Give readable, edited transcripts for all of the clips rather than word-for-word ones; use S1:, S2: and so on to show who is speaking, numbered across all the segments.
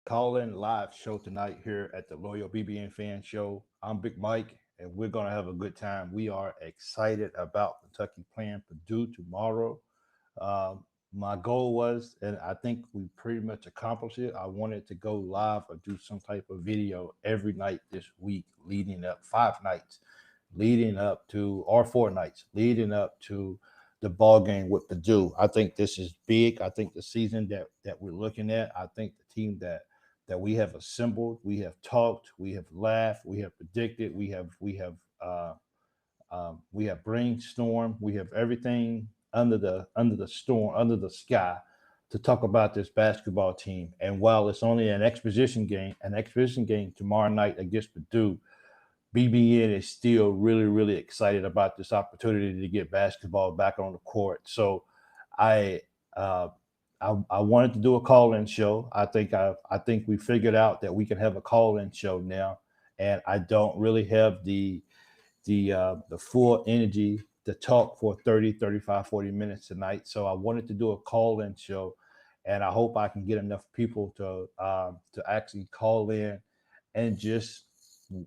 S1: call-in live show tonight here at the Loyal BBN Fan Show. I'm Big Mike, and we're gonna have a good time. We are excited about Kentucky playing Purdue tomorrow. My goal was, and I think we pretty much accomplished it. I wanted to go live or do some type of video every night this week, leading up 5 nights, leading up to, or 4 nights, leading up to the ball game with Purdue. I think this is big. I think the season that we're looking at. I think the team that we have assembled, we have talked, we have laughed, we have predicted, we have brainstormed, we have everything under the storm, under the sky, to talk about this basketball team. And while it's only an exhibition game tomorrow night against Purdue, BBN is still really excited about this opportunity to get basketball back on the court. So I uh, I wanted to do a call-in show. I think we figured out that we can have a call-in show now, and I don't really have the full energy to talk for 30, 35, 40 minutes tonight. So I wanted to do a call-in show, and I hope I can get enough people to actually call in and just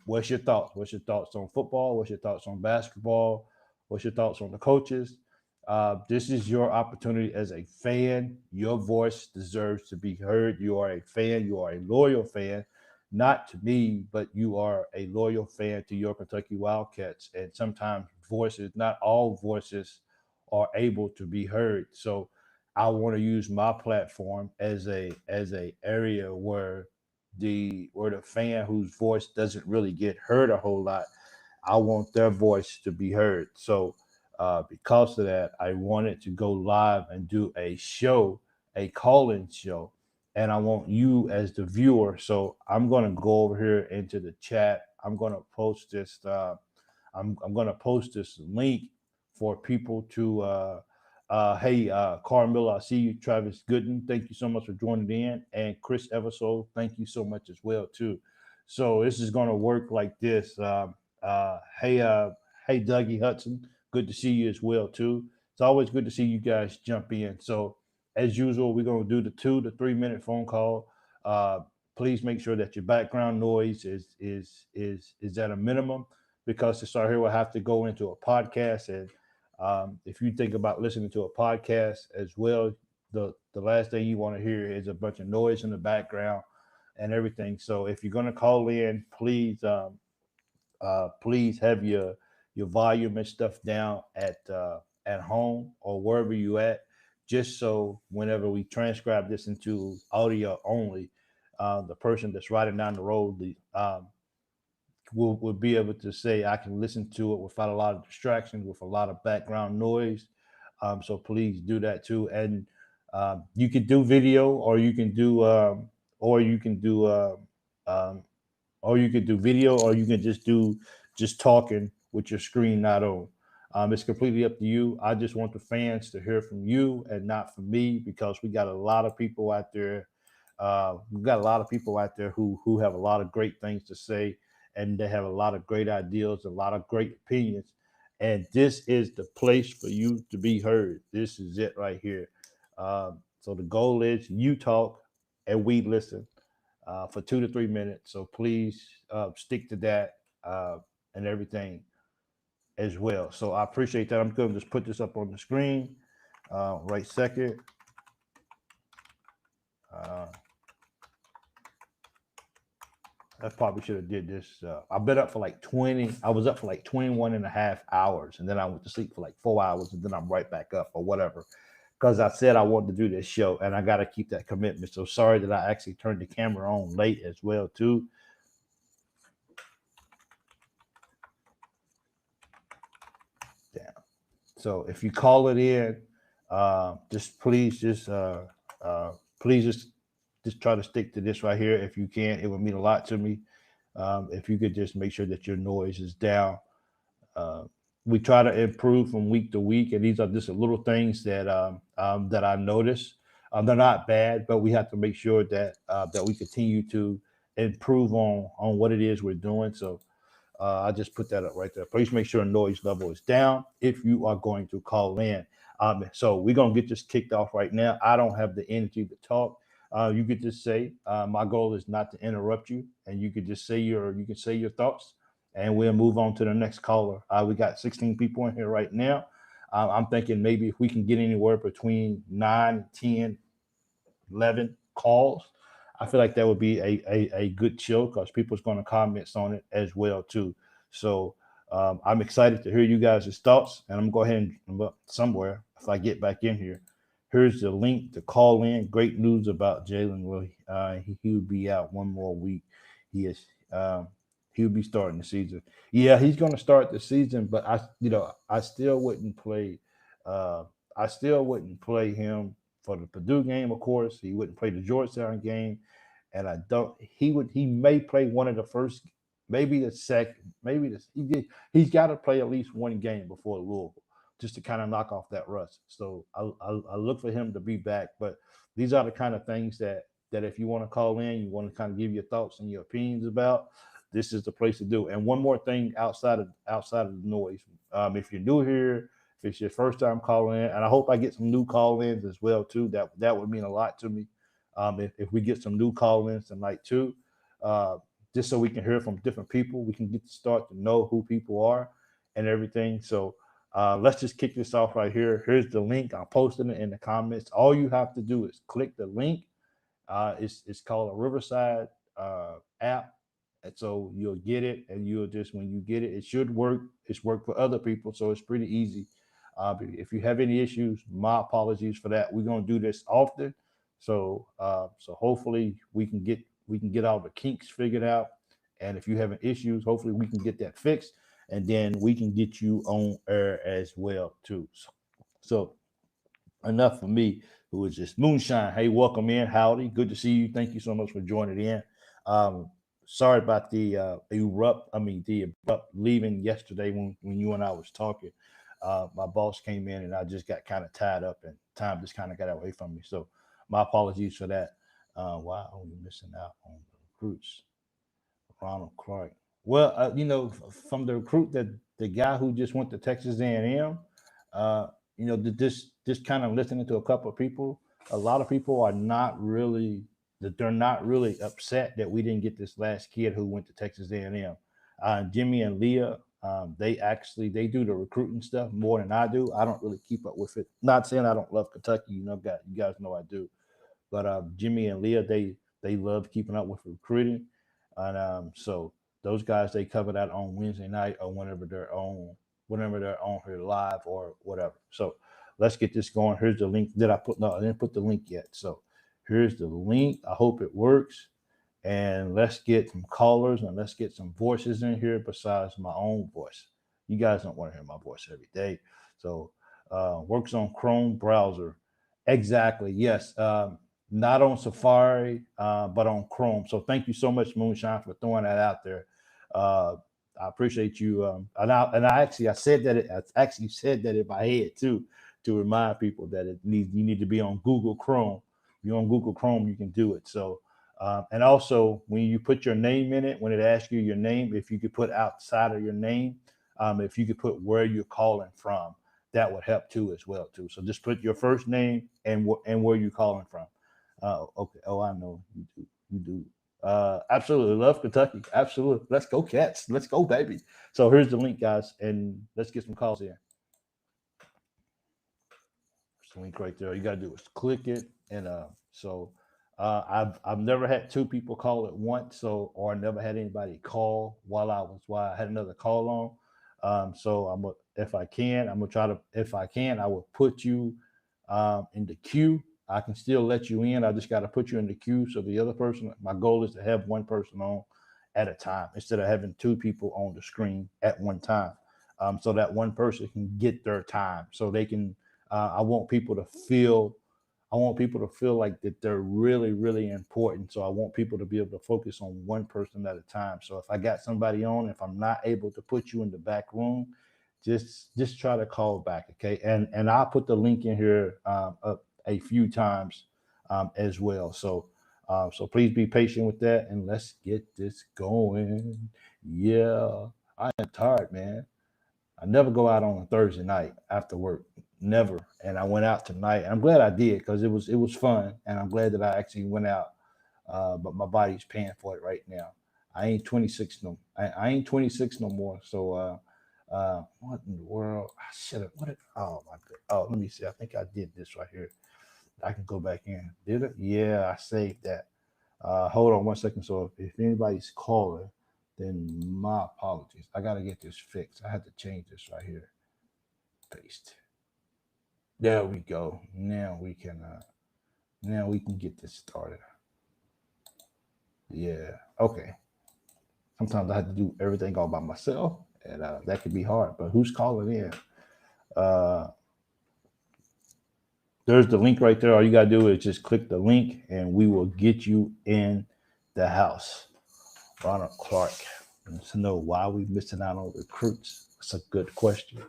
S1: what's your thoughts? What's your thoughts on football? What's your thoughts on basketball? What's your thoughts on the coaches? This is your opportunity as a fan. Your voice deserves to be heard. You are a fan. You are a loyal fan, not to me, but you are a loyal fan to your Kentucky Wildcats. And sometimes voices, not all voices, are able to be heard. So I want to use my platform as a area where the fan whose voice doesn't really get heard a whole lot. I want their voice to be heard. So because of that, I wanted to go live and do a show, a call-in show, and I want you as the viewer. So I'm going to go over here into the chat. I'm going to post this. I'm going to post this link for people to. Hey, Carmilla, I see you. Travis Gooden, thank you so much for joining in, and Chris Eversole, thank you so much as well too. So this is going to work like this. Hey, hey, Dougie Hudson, good to see you as well too. It's always good to see you guys jump in. So as usual, we're going to do the 2 to 3 minute phone call. Uh, please make sure that your background noise is at a minimum, because to start here, we'll have to go into a podcast. And if you think about listening to a podcast as well, the last thing you want to hear is a bunch of noise in the background and everything. So if you're going to call in, please have your volume and stuff down at home or wherever you at, just so whenever we transcribe this into audio only, the person that's riding down the road will be able to say, I can listen to it without a lot of distractions, with a lot of background noise. So please do that too. And you can do video, or you can do, um, or you could do video, or you can just do just talking with your screen not on. It's completely up to you. I just want the fans to hear from you and not from me, because we got a lot of people out there. We've got a lot of people out there who have a lot of great things to say, and they have a lot of great ideas, a lot of great opinions. And this is the place for you to be heard. This is it right here. So the goal is you talk and we listen for 2 to 3 minutes. So please stick to that and everything as well. So I appreciate that. I'm going to just put this up on the screen right second. Uh, I probably should have did this. I've been up for like 20. I was up for like 21 and a half hours. And then I went to sleep for like 4 hours. And then I'm right back up or whatever. Because I said I wanted to do this show, and I got to keep that commitment. So sorry that I actually turned the camera on late as well too. Damn. So if you call it in, just uh, please just try to stick to this right here if you can. It would mean a lot to me if you could just make sure that your noise is down. Uh, we try to improve from week to week, and these are just little things that I notice. They're not bad, but we have to make sure that we continue to improve on what it is we're doing. So I just put that up right there. Please make sure noise level is down if you are going to call in. So we're gonna get this kicked off right now. I don't have the energy to talk. You could just say, my goal is not to interrupt you, and you could just say your thoughts, and we'll move on to the next caller. We got 16 people in here right now. I'm thinking maybe if we can get anywhere between 9, 10, 11 calls, I feel like that would be a good show because people's going to comment on it as well too. So I'm excited to hear you guys' thoughts, and I'm going to go ahead and look somewhere if I get back in here. Here's the link to call in. Great news about Jalen. Well, he'll be out one more week. He'll be starting the season. Yeah, he's going to start the season, but I still wouldn't play. I still wouldn't play him for the Purdue game, of course. He wouldn't play the Georgetown game, and I don't. He may play one of the first, maybe the second, maybe this. He's got to play at least one game before Louisville, just to kind of knock off that rust. So I look for him to be back. But these are the kind of things that if you want to call in, you want to kind of give your thoughts and your opinions about, this is the place to do. And one more thing outside of the noise, if you're new here, if it's your first time calling in, and I hope I get some new call-ins as well too. That would mean a lot to me. If we get some new call-ins tonight too, just so we can hear from different people, we can get to start to know who people are and everything. So let's just kick this off right here. Here's the link. I'm posting it in the comments. All you have to do is click the link. It's called a Riverside app. And so you'll get it, and you'll just, when you get it, it should work. It's worked for other people, so it's pretty easy. If you have any issues, my apologies for that. We're gonna do this often, so hopefully we can get all the kinks figured out. And if you having issues, hopefully we can get that fixed, and then we can get you on air as well too. So enough for me, who is just Moonshine. Hey, welcome in, howdy, good to see you. Thank you so much for joining in. Sorry about the abrupt leaving yesterday when you and I was talking. My boss came in and I just got kind of tied up and time just kind of got away from me. So my apologies for that. Why are we missing out on the recruits? Ronald Clark. Well, from the recruit, that the guy who just went to Texas A&M, just kind of listening to a couple of people, a lot of people are not really that they're not really upset that we didn't get this last kid who went to Texas A&M. Jimmy and Leah, they do the recruiting stuff more than I do. I don't really keep up with it. Not saying I don't love Kentucky, you guys know I do. But Jimmy and Leah, they love keeping up with recruiting, and so those guys, they cover that on Wednesday night or whenever they're on here live or whatever. So let's get this going. Here's the link. No, I didn't put the link yet. So here's the link. I hope it works. And let's get some callers and let's get some voices in here besides my own voice. You guys don't want to hear my voice every day. So works on Chrome browser. Exactly. Yes. Not on Safari, but on Chrome. So thank you so much, Moonshine, for throwing that out there. I appreciate you. I said that in my head too, to remind people that you need to be on Google Chrome. If you're on Google Chrome, you can do it. So, and also when you put your name in it, when it asks you your name, if you could put outside of your name, if you could put where you're calling from, that would help too as well too. So just put your first name and where you're calling from. Okay. Oh, I know you do. You do. Absolutely love Kentucky. Absolutely. Let's go Cats. Let's go, baby. So here's the link, guys, and let's get some calls in. There's the link right there. You gotta do is click it, and I've never had two people call at once, or I never had anybody call while I had another call on. So if I can, I will put you in the queue. I can still let you in. I just got to put you in the queue. So the other person, my goal is to have one person on at a time instead of having two people on the screen at one time. So that one person can get their time. So they can. I want people to feel like that they're really, really important. So I want people to be able to focus on one person at a time. So if I got somebody on, if I'm not able to put you in the back room, just try to call back, okay? And I'll put the link in here up a few times as well. So please be patient with that, and let's get this going. Yeah, I am tired, man. I never go out on a Thursday night after work. never. And I went out tonight. I'm glad I did because it was fun, and I'm glad that I actually went out. But my body's paying for it right now. I ain't 26 no. I ain't 26 no more. So what in the world? I should have. What? Oh my god. Oh, let me see. I think I did this right here. I can go back in. Did it? Yeah, I saved that. Hold on 1 second. So if anybody's calling, then my apologies. I got to get this fixed. I had to change this right here. Paste. There we go. Now we can get this started. Yeah. Okay. Sometimes I have to do everything all by myself, and that can be hard. But who's calling in? There's the link right there. All you gotta do is just click the link, and we will get you in the house. Ronald Clark wants to know why we missing out on recruits. That's a good question.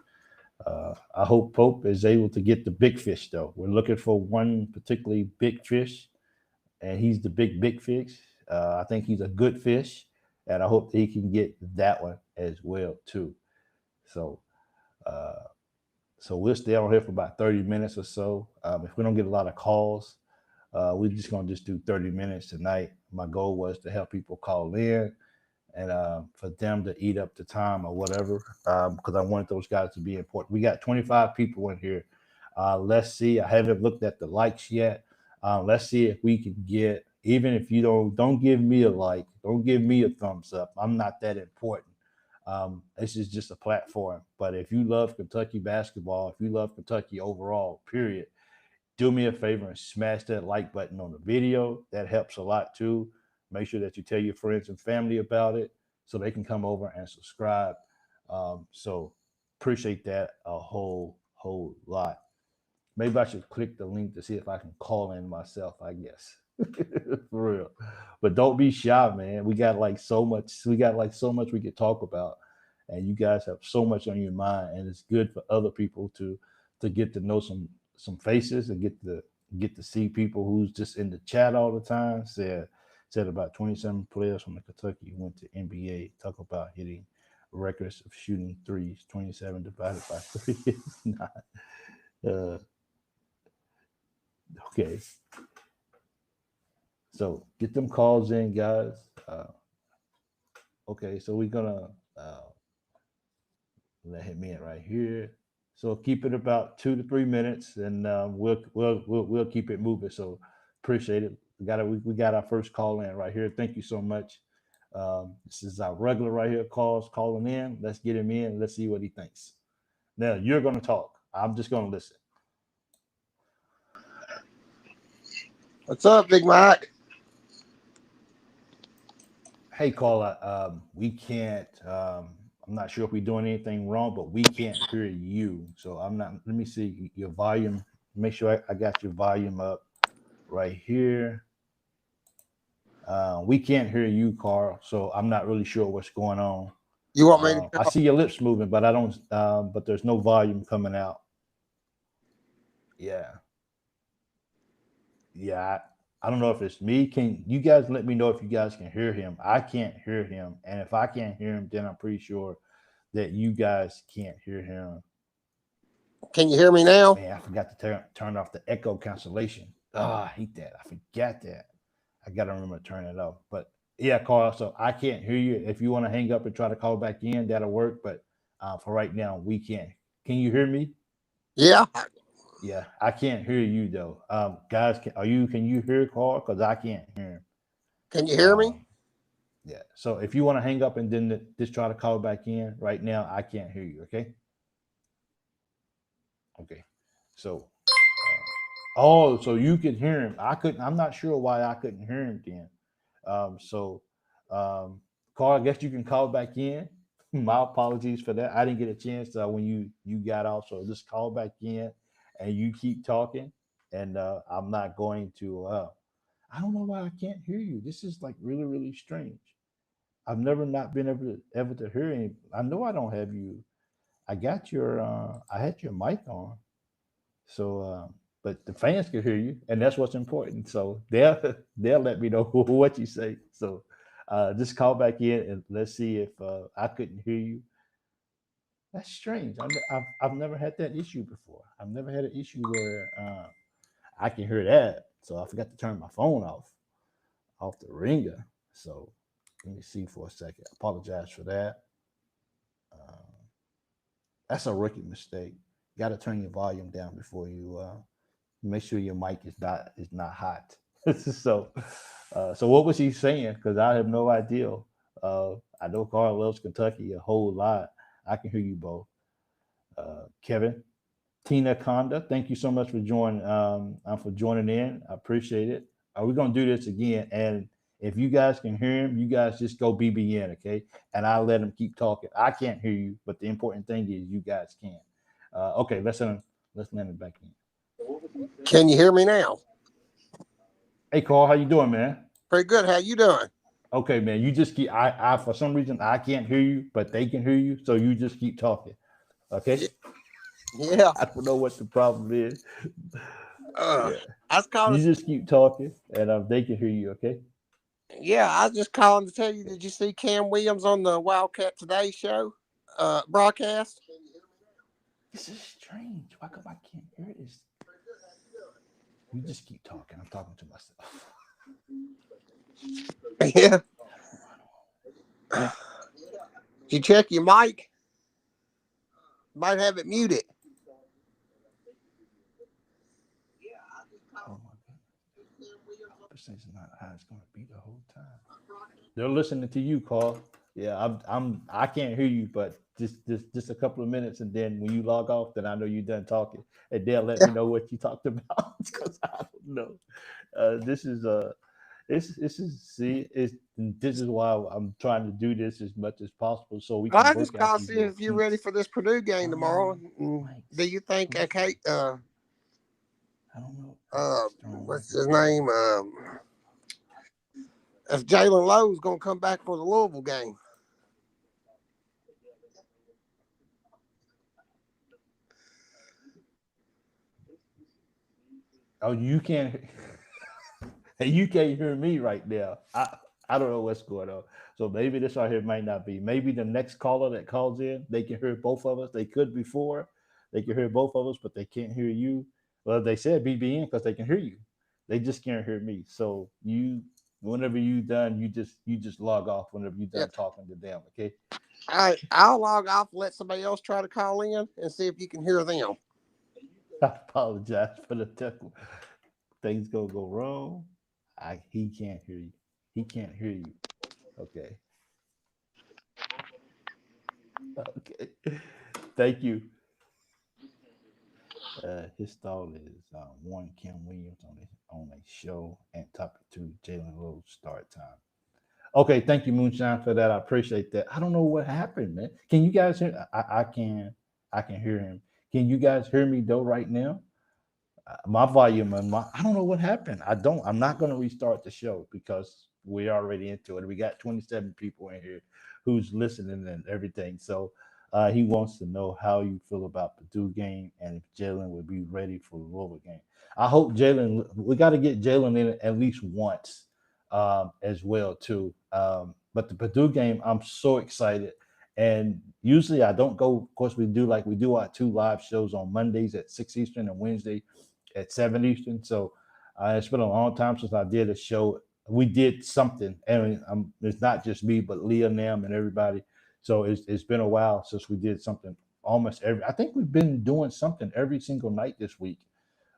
S1: I hope Pope is able to get the big fish, though. We're looking for one particularly big fish, and he's the big fish. I think he's a good fish, and I hope that he can get that one as well, too. So, so we'll stay on here for about 30 minutes or so. If we don't get a lot of calls, we're just going to just do 30 minutes tonight. My goal was to help people call in and for them to eat up the time or whatever, because I wanted those guys to be important. We got 25 people in here. Let's see. I haven't looked at the likes yet. Let's see if we can get, even if you don't give me a like, don't give me a thumbs up. I'm not that important. This is just a platform. But if you love Kentucky basketball, if you love Kentucky overall, period, do me a favor and smash that like button on the video. That helps a lot too. Make sure that you tell your friends and family about it so they can come over and subscribe. So appreciate that a whole lot. Maybe I should click the link to see if I can call in myself, I guess. For real. But don't be shy, man. We got so much we could talk about. And you guys have so much on your mind. And it's good for other people to get to know some faces and get to see people who's just in the chat all the time. Said about 27 players from the Kentucky went to NBA. Talk about hitting records of shooting threes. 27 divided by 3 is not. Okay. So get them calls in, guys. Okay, so we're gonna let him in right here. So keep it about 2 to 3 minutes, and we'll keep it moving. So appreciate it. We got our first call in right here. Thank you so much. This is our regular right here calling in. Let's get him in. Let's see what he thinks. Now you're gonna talk. I'm just gonna listen.
S2: What's up, Big Mike?
S1: Hey, caller. We can't. I'm not sure if we're doing anything wrong, but we can't hear you. So I'm not. Let me see your volume. Make sure I got your volume up right here. We can't hear you, Carl. So I'm not really sure what's going on.
S2: You want me to?
S1: I see your lips moving, but I don't. But there's no volume coming out. Yeah. I don't know if it's me. Can you guys let me know if you guys can hear him? I can't hear him. And if I can't hear him, then I'm pretty sure that you guys can't hear him.
S2: Can you hear me now?
S1: Man, I forgot to turn off the echo cancellation. I hate that. I forgot that. I got to remember to turn it off. But yeah, Carl, so I can't hear you. If you want to hang up and try to call back in, that'll work. But for right now, we can't. Can you hear me?
S2: Yeah.
S1: Yeah, I can't hear you though. Guys, can you hear Carl? Because I can't hear him.
S2: Can you hear me?
S1: Yeah. So if you want to hang up and then just try to call back in right now, I can't hear you. Okay. Okay. So, so you could hear him. I couldn't. I'm not sure why I couldn't hear him then. Carl, I guess you can call back in. My apologies for that. I didn't get a chance when you got off. So just call back in. And you keep talking, and I'm not going to. I don't know why I can't hear you. This is like really, really strange. I've never not been able to hear any. I know I don't have you. I got your. I had your mic on, so but the fans can hear you, and that's what's important. So they'll let me know what you say. So just call back in and let's see if I couldn't hear you. That's strange. I've never had that issue before. I've never had an issue where I can hear that. So I forgot to turn my phone off the ringer. So let me see for a second. Apologize for that. Uh, that's a rookie mistake. You got to turn your volume down before you make sure your mic is not hot. so, so what was he saying? Because I have no idea. I know Carl loves Kentucky a whole lot. I can hear you both. Kevin, Tina Conda, thank you so much for joining in. I appreciate it. We're gonna do this again, and if you guys can hear him, you guys just go BBN, okay? And I'll let him keep talking. I can't hear you, but the important thing is you guys can. Okay, let's let him back in.
S2: Can you hear me now?
S1: Hey, Carl, how you doing, man?
S2: Pretty good. How you doing?
S1: Okay, man. You just keep. I for some reason I can't hear you, but they can hear you, so you just keep talking. Okay.
S2: Yeah.
S1: I don't know what the problem is.
S2: I
S1: Yeah.
S2: was calling.
S1: You just keep talking, and they can hear you. Okay.
S2: Yeah, I was just calling to tell you. Did you see Cam Williams on the Wildcat Today show broadcast?
S1: This is strange. Why come I can't hear this? You just keep talking. I'm talking to myself.
S2: Yeah. Did you check your mic? Might have it muted.
S1: Oh my goodness. This is not how it's gonna be the whole time. They're listening to you, Carl. Yeah, I can't hear you, but just a couple of minutes, and then when you log off, then I know you're done talking, and they'll let me know what you talked about because I don't know. This is this is why I'm trying to do this as much as possible so we can
S2: I
S1: work
S2: just
S1: out
S2: called to
S1: these
S2: see
S1: little
S2: if you're ready
S1: kinks.
S2: for this Purdue game tomorrow. Do you think? Okay.
S1: I don't know.
S2: What's his name? If Jalen Lowe's gonna come back for the Louisville game.
S1: Oh, you can't. You can't hear me right now. I don't know what's going on. So maybe this right here might not be. Maybe the next caller that calls in, they can hear both of us. They could before. They can hear both of us, but they can't hear you. Well, they said BBN because they can hear you. They just can't hear me. So whenever you done, you just log off whenever you
S2: Yeah.
S1: done talking to them. Okay.
S2: All right. I'll log off. Let somebody else try to call in and see if you can hear them.
S1: I apologize for the technical. Things gonna go wrong. He can't hear you. He can't hear you. Okay. Okay. Thank you. His thought is one Kim Williams on a show and topic two Jalen Rose start time. Okay, thank you, Moonshine, for that. I appreciate that. I don't know what happened, man. Can you guys hear? I can hear him. Can you guys hear me though right now? My volume and I don't know what happened. I'm not going to restart the show because we're already into it. We got 27 people in here who's listening and everything. So he wants to know how you feel about Purdue game and if Jalen would be ready for the Louisville game. I hope Jalen. We got to get Jalen in at least once as well too. But the Purdue game, I'm so excited. And usually I don't go. Of course, we do our two live shows on Mondays at 6 Eastern and Wednesday at 7 Eastern. So it's been a long time since I did a show. We did something, and it's not just me, but Leah Nam and everybody. So it's been a while since we did something. Almost every. I think we've been doing something every single night this week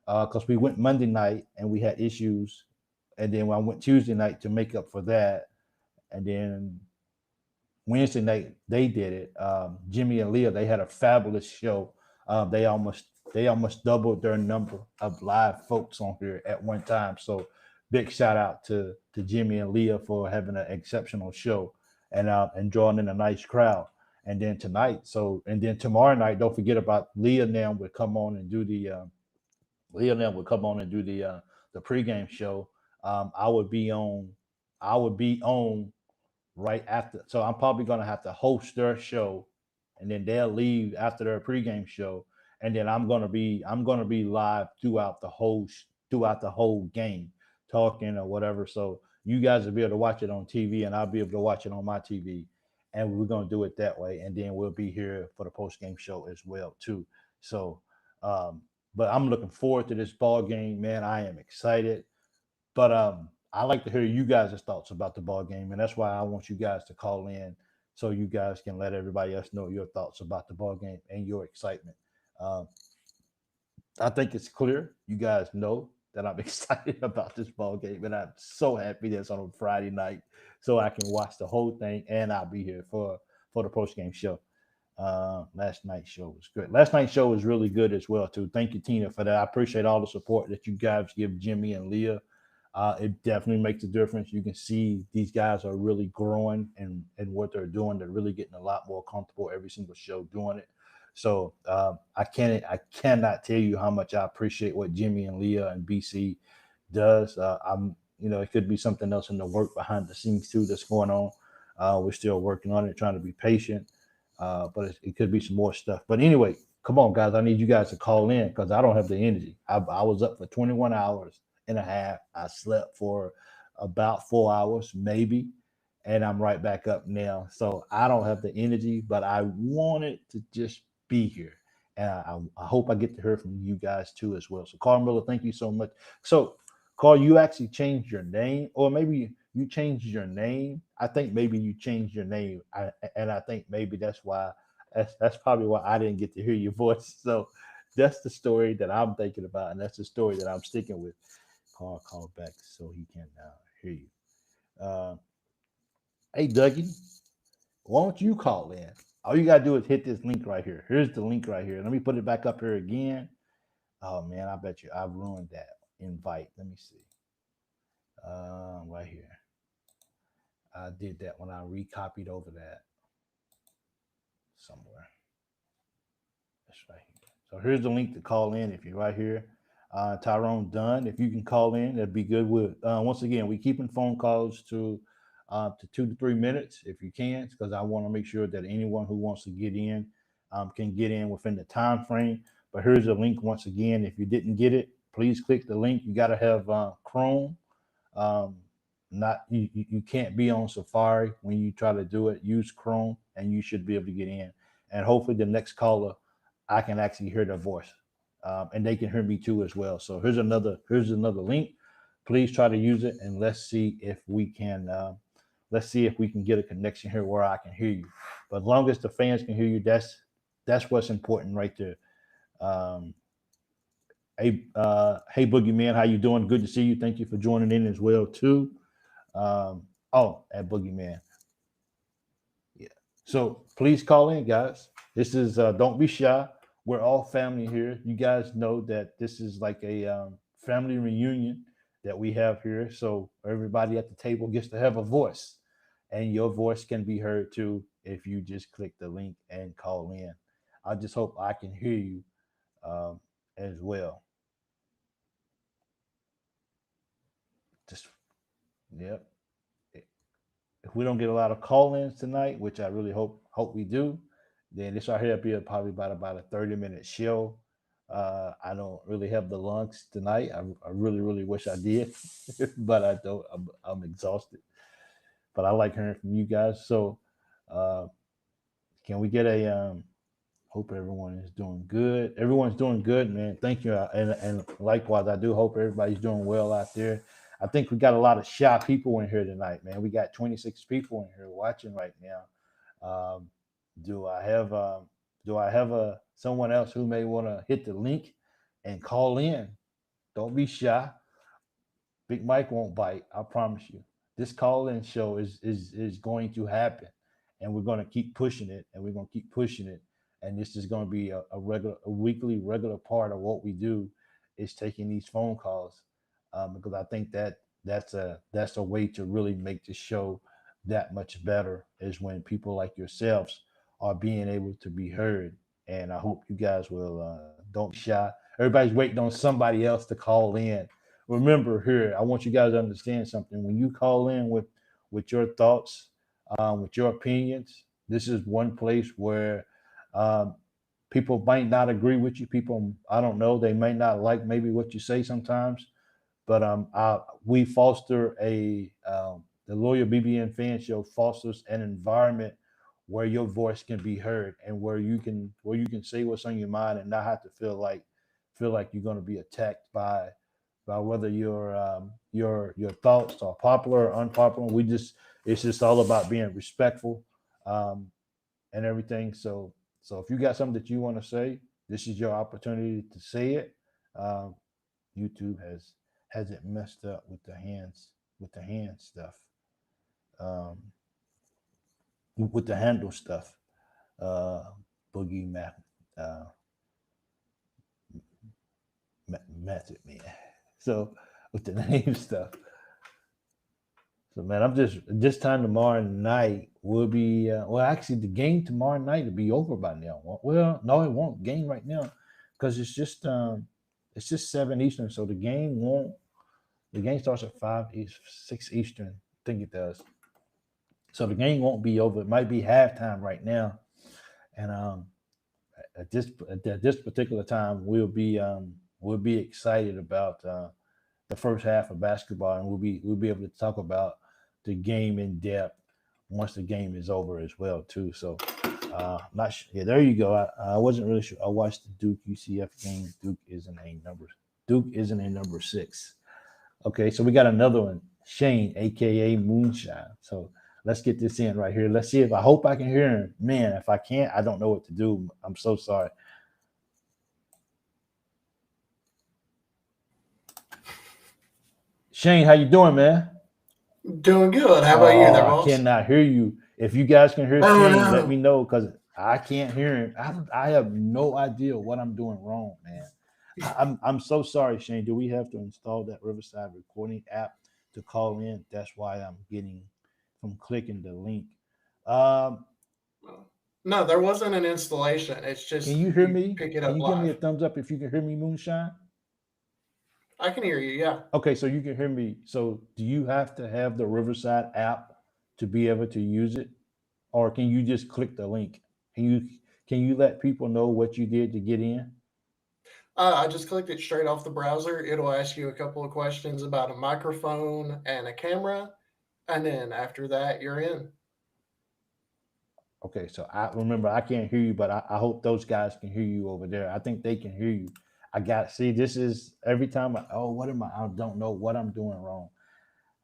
S1: because we went Monday night and we had issues, and then I went Tuesday night to make up for that, and then Wednesday night they did it. Jimmy and Leah, they had a fabulous show. They almost doubled their number of live folks on here at one time. So big shout out to Jimmy and Leah for having an exceptional show and drawing in a nice crowd. And then tomorrow night, don't forget about Leah. Now would come on and do the pregame show. I would be on. I would be on right after. So I'm probably gonna have to host their show, and then they'll leave after their pregame show, and then I'm gonna be live throughout the whole game, talking or whatever. So you guys will be able to watch it on TV, and I'll be able to watch it on my TV, and we're gonna do it that way. And then we'll be here for the post game show as well too. So, um, but I'm looking forward to this ball game, man. I am excited. But I like to hear you guys' thoughts about the ball game, and that's why I want you guys to call in so you guys can let everybody else know your thoughts about the ball game and your excitement. Um, I think it's clear. You guys know that I'm excited about this ball game, and I'm so happy that it's on a Friday night, so I can watch the whole thing, and I'll be here for the post game show. Last night's show was good. Last night's show was really good as well too. Thank you, Tina, for that. I appreciate all the support that you guys give Jimmy and Leah. It definitely makes a difference. You can see these guys are really growing and what they're doing. They're really getting a lot more comfortable every single show doing it. So I cannot tell you how much I appreciate what Jimmy and Leah and BC does. It could be something else in the work behind the scenes too that's going on. We're still working on it, trying to be patient. But it could be some more stuff. But anyway, come on, guys. I need you guys to call in because I don't have the energy. I was up for 21 hours and a half. I slept for about 4 hours, maybe, and I'm right back up now. So I don't have the energy, but I wanted to just be here. And I hope I get to hear from you guys too as well. So, Carl Miller, thank you so much. So, Carl, you actually changed your name, or maybe you changed your name. I think maybe you changed your name, and I think maybe that's probably why I didn't get to hear your voice. So that's the story that I'm thinking about, and that's the story that I'm sticking with. Call back so he can hear you. Uh, hey, Dougie, why don't you call in? All you gotta do is hit this link right here. Here's the link right here. Let me put it back up here again. Oh man, I bet you I've ruined that invite. Let me see. Right here. I did that when I recopied over that somewhere. That's right here. So here's the link to call in if you're right here. Tyrone Dunn, if you can call in, that'd be good. Once again, we keeping phone calls to 2 to 3 minutes if you can, because I want to make sure that anyone who wants to get in can get in within the time frame. But here's the link once again. If you didn't get it, please click the link. You got to have Chrome. Um, not you can't be on Safari when you try to do it. Use Chrome, and you should be able to get in. And hopefully, the next caller, I can actually hear their voice, and they can hear me too as well. So here's another link. Please try to use it, and let's see if we can get a connection here where I can hear you. But as long as the fans can hear you, that's what's important right there. Um, hey, Boogeyman, how you doing? Good to see you. Thank you for joining in as well too. At Boogeyman, yeah. So please call in, guys. This is don't be shy. We're all family here. You guys know that this is like a family reunion that we have here. So everybody at the table gets to have a voice, and your voice can be heard too if you just click the link and call in. I just hope I can hear you um, as well. Just yep. If we don't get a lot of call-ins tonight, which I really hope we do, then this right here will be probably about a 30-minute show. I don't really have the lungs tonight. I really wish I did, but I don't. I'm exhausted. But I like hearing from you guys. So uh, can we get a hope everyone is doing good. Everyone's doing good, man. Thank you. And likewise, I do hope everybody's doing well out there. I think we got a lot of shy people in here tonight, man. We got 26 people in here watching right now. Um, do I have someone else who may want to hit the link and call in? Don't be shy. Big Mike won't bite. I promise you. This call-in show is going to happen, and we're going to keep pushing it, and we're going to keep pushing it, and this is going to be a weekly regular part of what we do, is taking these phone calls, because I think that's a way to really make the show that much better, is when people like yourselves are being able to be heard, and I hope you guys will don't be shy. Everybody's waiting on somebody else to call in. Remember here, I want you guys to understand something. When you call in with your thoughts, with your opinions, this is one place where um, people might not agree with you. People, I don't know, they might not like maybe what you say sometimes, but we foster the Lawyer BBN Fan Show fosters an environment where your voice can be heard and where you can say what's on your mind and not have to feel like you're going to be attacked by whether your thoughts are popular or unpopular. It's just all about being respectful, um, and everything. So if you got something that you want to say, this is your opportunity to say it. Um, YouTube hasn't messed up with the hand stuff, um, with the handle stuff. Uh, Boogie uh, Method Man. So with the name stuff. So man, I'm just this time tomorrow night will be well. Actually, the game tomorrow night will be over by now. Well, no, it won't. Game right now because it's just 7 Eastern. So the game won't. The game starts at 6 Eastern. I think it does. So the game won't be over. It might be halftime right now, and at this particular time, we'll be excited about the first half of basketball, and we'll be able to talk about the game in depth once the game is over as well too. So, not sure. Yeah, there you go. I wasn't really sure. I watched the Duke UCF game. Duke isn't a number 6. Okay, so we got another one, Shane, aka Moonshine. So let's get this in right here. Let's see if I hope I can hear him. Man, if I can't, I don't know what to do. I'm so sorry. Shane, how you doing, man?
S3: Doing good. How about you there,
S1: I
S3: boss?
S1: cannot hear you. If you guys can hear
S3: Oh,
S1: Shane,
S3: no.
S1: let me know because I can't hear him. I have no idea what I'm doing wrong, man. I'm so sorry, Shane. Do we have to install that Riverside recording app to call in? That's why I'm getting from clicking the link. Um,
S3: No, there wasn't an installation. It's just
S1: can you hear me?
S3: pick it
S1: Can
S3: up
S1: you give me a
S3: live.
S1: thumbs up if you can hear me, Moonshine?
S3: I can hear you. Yeah.
S1: Okay, so you can hear me. So do you have to have the Riverside app to be able to use it? Or can you just click the link? Can you let people know what you did to get in?
S3: I just clicked it straight off the browser. It'll ask you a couple of questions about a microphone and a camera. And then after that, you're in.
S1: Okay, so I remember I can't hear you, but I hope those guys can hear you over there. I think they can hear you. I got see this is every time what am I don't know what I'm doing wrong.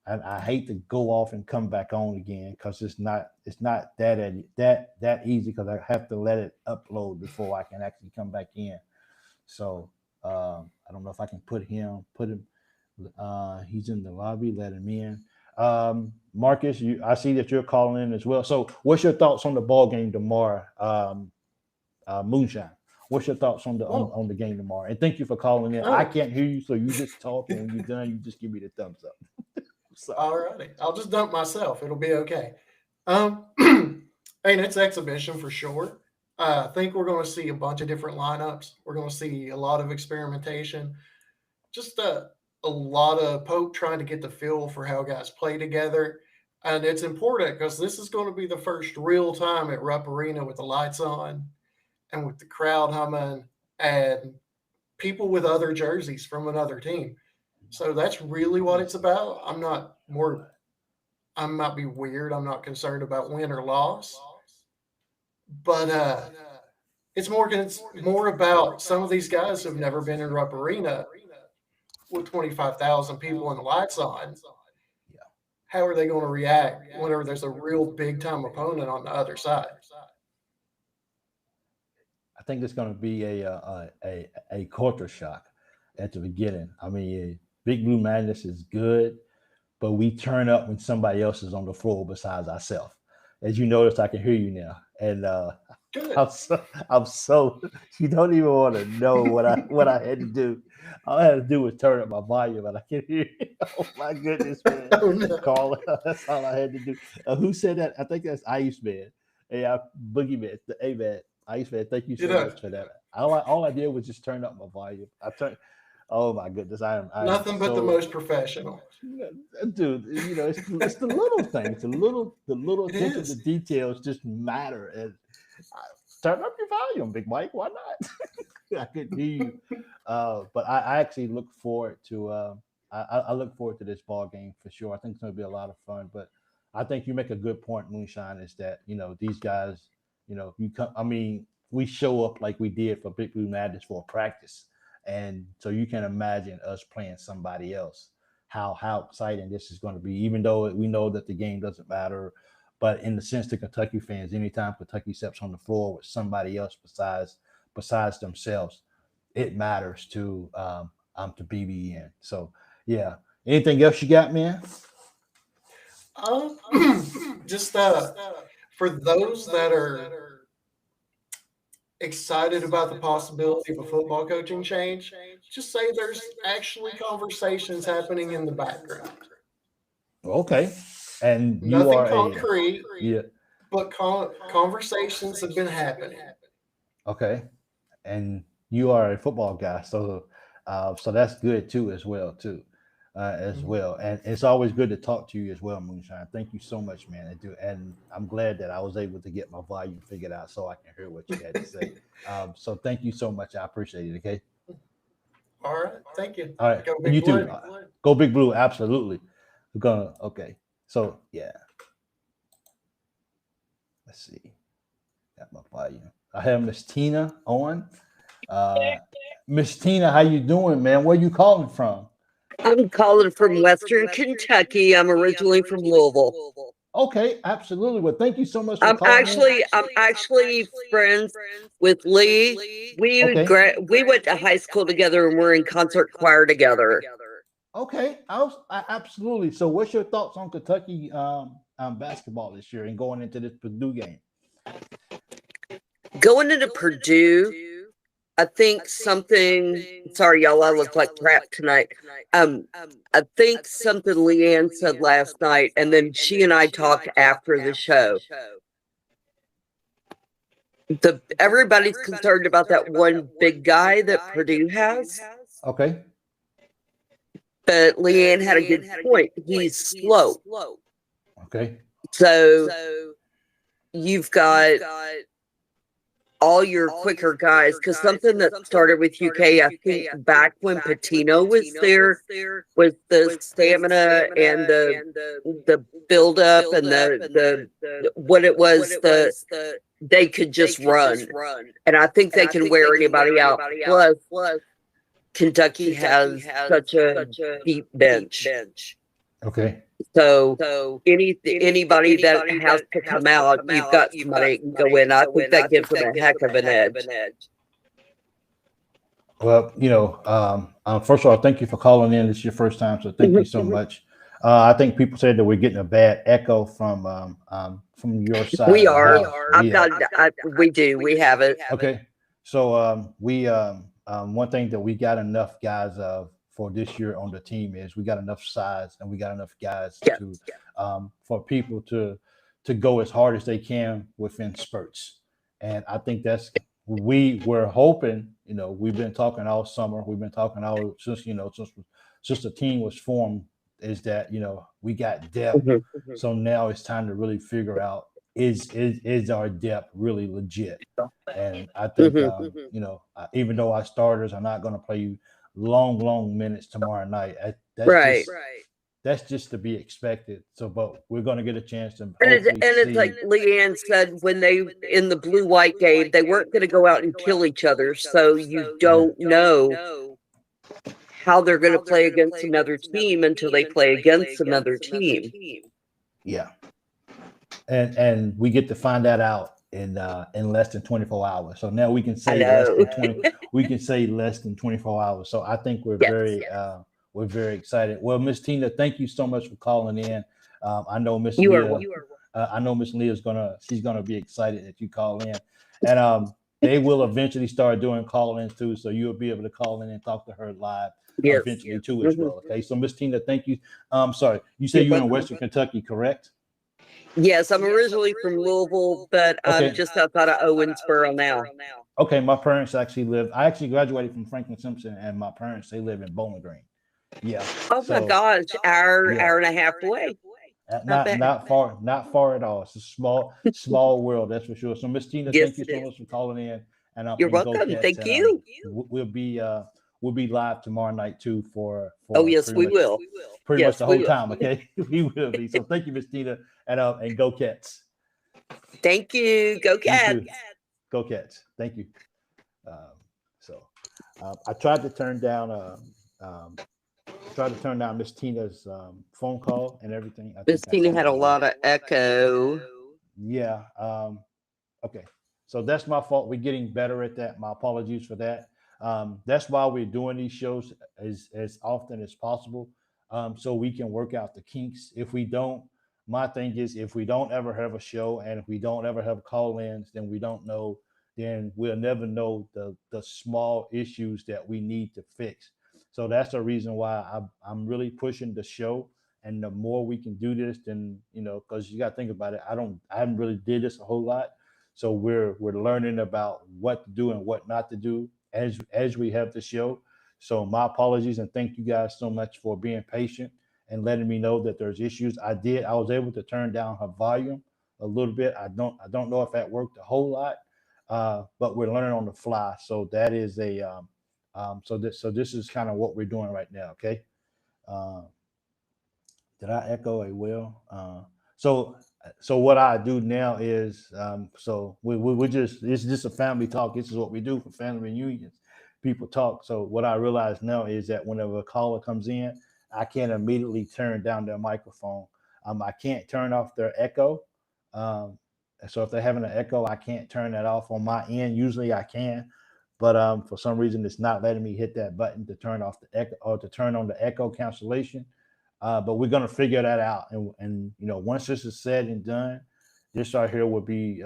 S1: I hate to go off and come back on again because it's not that easy because I have to let it upload before I can actually come back in. So I don't know if I can put him. He's in the lobby. Let him in. Marcus, I see that you're calling in as well. So what's your thoughts on the ball game tomorrow? Moonshine. What's your thoughts on on the game tomorrow? And thank you for calling in. I can't hear you, so you just talk, and when you're done, you just give me the thumbs up.
S3: All righty. I'll just dump myself. It'll be okay. And it's exhibition for sure. I think we're going to see a bunch of different lineups. We're going to see a lot of experimentation. Just a lot of Pope trying to get the feel for how guys play together. And it's important because this is going to be the first real time at Rupp Arena with the lights on and with the crowd humming and people with other jerseys from another team. So that's really what it's about. I might be weird. I'm not concerned about win or loss, but it's more about some of these guys who've never been in Rupp Arena with 25,000 people and the lights on. How are they going to react whenever there's a real big time opponent on the other side?
S1: I think it's going to be a culture shock at the beginning. I mean, Big Blue Madness is good, but we turn up when somebody else is on the floor besides ourselves. As you notice, I can hear you now, and I'm so you don't even want to know what I had to do. All I had to do was turn up my volume, and I can hear you. Oh my goodness, man!
S3: Oh, no.
S1: Call. That's all I had to do. Who said that? I think that's Iceman. Hey, Boogeyman. Hey, man. Iceman. Thank you so much for that. All I did was just turn up my volume. I turned. Oh my goodness, I am
S3: Nothing but the most professional.
S1: Dude. You know, it's the little things, the little
S3: It
S1: attention
S3: is.
S1: to details just matter. And turn up your volume, Big Mike. Why not? I could hear you. But I actually look forward to. I look forward to this ball game for sure. I think it's going to be a lot of fun. But I think you make a good point, Moonshine, is that, these guys, we show up like we did for Big Blue Madness for practice. And so you can imagine us playing somebody else, how exciting this is going to be, even though we know that the game doesn't matter. But in the sense to Kentucky fans, anytime Kentucky steps on the floor with somebody else besides themselves, it matters to BBN. So yeah. Anything else you got, man?
S3: Just for those that are excited about the possibility of a football coaching change, just say there's actually conversations happening in the background.
S1: Okay. And
S3: nothing concrete, but conversations have been happening.
S1: Okay. And you are a football guy, so that's good too, as well. And it's always good to talk to you as well, Moonshine. Thank you so much, man. And I'm glad that I was able to get my volume figured out so I can hear what you had to say. So thank you so much. I appreciate it. Okay.
S3: All right. Thank you.
S1: All right.
S3: Go Big
S1: you
S3: Blue.
S1: too. Go Big Blue. Absolutely. Okay. So yeah. Let's see. Got my volume. I have Miss Tina on. Miss Tina, how you doing, man? Where you calling from?
S4: I'm calling from Western Kentucky. I'm originally from Louisville.
S1: Okay, absolutely. Well, thank you so much for
S4: I'm
S1: calling.
S4: I'm actually friends with Lee. We went to high school together and we're in concert choir together.
S1: Okay, absolutely. So, what's your thoughts on Kentucky basketball this year and going into this Purdue game?
S4: Going into Purdue, I think something. Sorry, y'all. I look like crap tonight. I think something Leanne said last night, and then she and I talked after the show. Everybody's concerned about that one big guy that Purdue has.
S1: Okay.
S4: But Leanne had a good point. He's slow.
S1: Okay.
S4: So you've got all your quicker guys, because something that started with UK, I think back when Patino was there, was the stamina and the build up and the what it was, they could just run. And I think they can wear anybody out. Plus, Kentucky has such a deep bench.
S1: Okay.
S4: So anybody that has to come out, you've got somebody that can go in. I think that gives them a heck of an edge.
S1: Well, first of all, thank you for calling in. This is your first time, so thank you so much. I think people said that we're getting a bad echo from your side.
S4: We are. We do. We have it.
S1: Okay. So one thing that we got enough guys of for this year on the team is we got enough size and we got enough guys for people to go as hard as they can within spurts. And I think we were hoping, we've been talking all summer, we've been talking all since the team was formed, is that we got depth. So now it's time to really figure out, is our depth really legit? And I think even though our starters are not going to play long minutes tomorrow night, that's just to be expected. So, but we're going to get a chance to.
S4: It's like Leanne said, when they in the blue-white game, they weren't going to go out and kill each other. So you don't know how they're going to play against another team until they play against another team.
S1: Yeah, and we get to find that out in less than 24 hours. So now we can say less than 24 hours. So I think we're very excited. Well, Miss Tina, thank you so much for calling in. I know Miss Leah. I know Miss Leah she's gonna be excited that you call in, and they will eventually start doing call-ins too. So you'll be able to call in and talk to her live eventually too as well. Okay. So Miss Tina, thank you. Sorry, you said you're in Western Kentucky, correct?
S4: Yes, I'm originally from Louisville, but I'm just outside of Owensboro now.
S1: Okay, my parents I actually graduated from Franklin Simpson, and my parents, they live in Bowling Green. Yeah.
S4: Oh my gosh, hour and a half away.
S1: Not far at all. It's a small world, that's for sure. So Miss Tina, thank you so much for calling in. And
S4: you're welcome. Thank you.
S1: We'll we'll be live tomorrow night too for
S4: Oh yes,
S1: pretty
S4: we
S1: much,
S4: will.
S1: pretty
S4: Yes,
S1: much the
S4: we
S1: whole
S4: will.
S1: time. Okay, we will be. So thank you, Miss Tina, and go Cats.
S4: Thank you. Go
S1: You
S4: Cats.
S1: too. Go Cats. Thank you. So I tried to turn down Miss Tina's phone call and everything. I
S4: Miss
S1: think I
S4: Tina
S1: can
S4: had a lot of echo.
S1: Yeah. Okay. So that's my fault. We're getting better at that. My apologies for that. That's why we're doing these shows as often as possible, so we can work out the kinks. If we don't, my thing is, if we don't ever have a show and if we don't ever have call-ins, then we don't know. Then we'll never know the small issues that we need to fix. So that's the reason why I'm really pushing the show. And the more we can do this, then because you got to think about it. I haven't really did this a whole lot. So we're learning about what to do and what not to do as we have the show. So my apologies and thank you guys so much for being patient and letting me know that there's issues. I was able to turn down her volume a little bit. I don't know if that worked a whole lot, but we're learning on the fly. So that is so this is kind of what we're doing right now. Okay. Did I echo a well? So what I do now is so we just it's just a family talk. This is what we do for family reunions. People talk. So what I realize now is that whenever a caller comes in, I can't immediately turn down their microphone. I can't turn off their echo. Um, so if they're having an echo, I can't turn that off on my end. Usually I can, but for some reason it's not letting me hit that button to turn off the echo or to turn on the echo cancellation. But we're gonna figure that out, and once this is said and done, this right here will be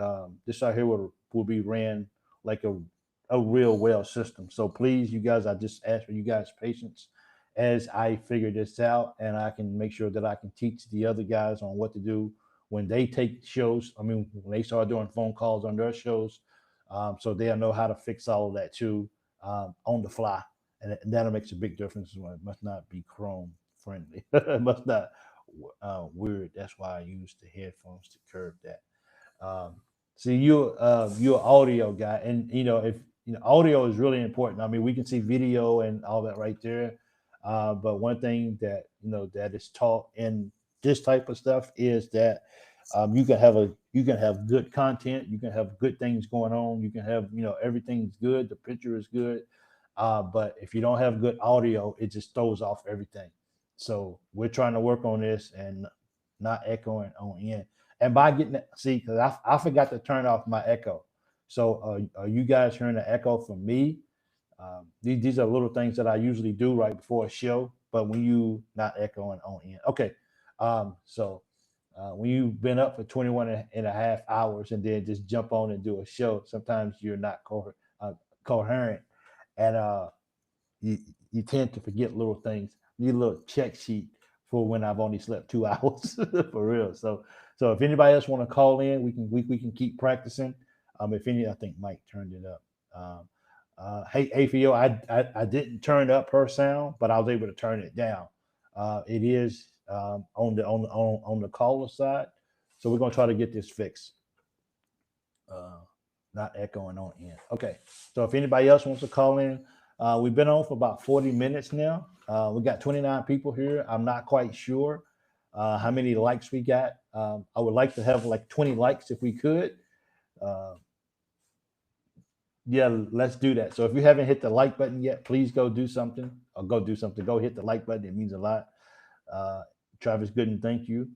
S1: ran like a real well system. So please, you guys, I just ask for you guys' patience as I figure this out, and I can make sure that I can teach the other guys on what to do when they take shows. I mean, when they start doing phone calls on their shows, so they'll know how to fix all of that too on the fly, and that'll make a big difference. It must not be Chrome friendly. It must not weird. That's why I use the headphones to curb that. See, you're an audio guy, and if audio is really important. I mean, we can see video and all that right there, but one thing that that is taught in this type of stuff is that you can have good content, you can have good things going on, you can have everything's good, the picture is good, but if you don't have good audio, it just throws off everything. So we're trying to work on this and not echoing on in. And by getting that, see, because I forgot to turn off my echo. So are you guys hearing the echo from me? These are little things that I usually do right before a show, but when you not echoing on in. Okay. So when you've been up for 21 and a half hours and then just jump on and do a show, sometimes you're not coherent. And you tend to forget little things. Need a little check sheet for when I've only slept 2 hours for real. So if anybody else want to call in, we can keep practicing. If any, I think Mike turned it up. Hey Theo, I didn't turn up her sound, but I was able to turn it down. It is on the caller side, so we're gonna try to get this fixed. Not echoing on in. Okay, so if anybody else wants to call in, we've been on for about 40 minutes now. We got 29 people here. I'm not quite sure how many likes we got. I would like to have like 20 likes if we could. Yeah, let's do that. So if you haven't hit the like button yet, please go do something. Go hit the like button. It means a lot. Travis Gooden, thank you.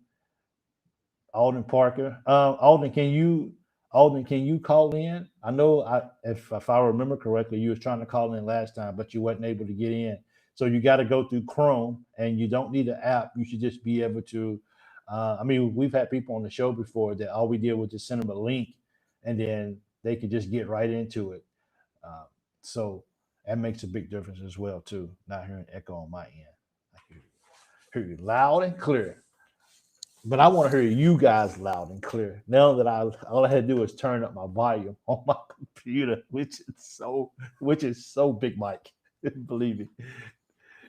S1: Alden Parker. Alden, can you call in? I know if I remember correctly, you was trying to call in last time, but you wasn't able to get in. So you got to go through Chrome, and you don't need an app. You should just be able to. I mean, we've had people on the show before that all we did was just send them a link, and then they could just get right into it. So that makes a big difference as well too. Not hearing echo on my end. I hear you loud and clear. But I want to hear you guys loud and clear. Now that all I had to do is turn up my volume on my computer, which is so big Mike. Believe me.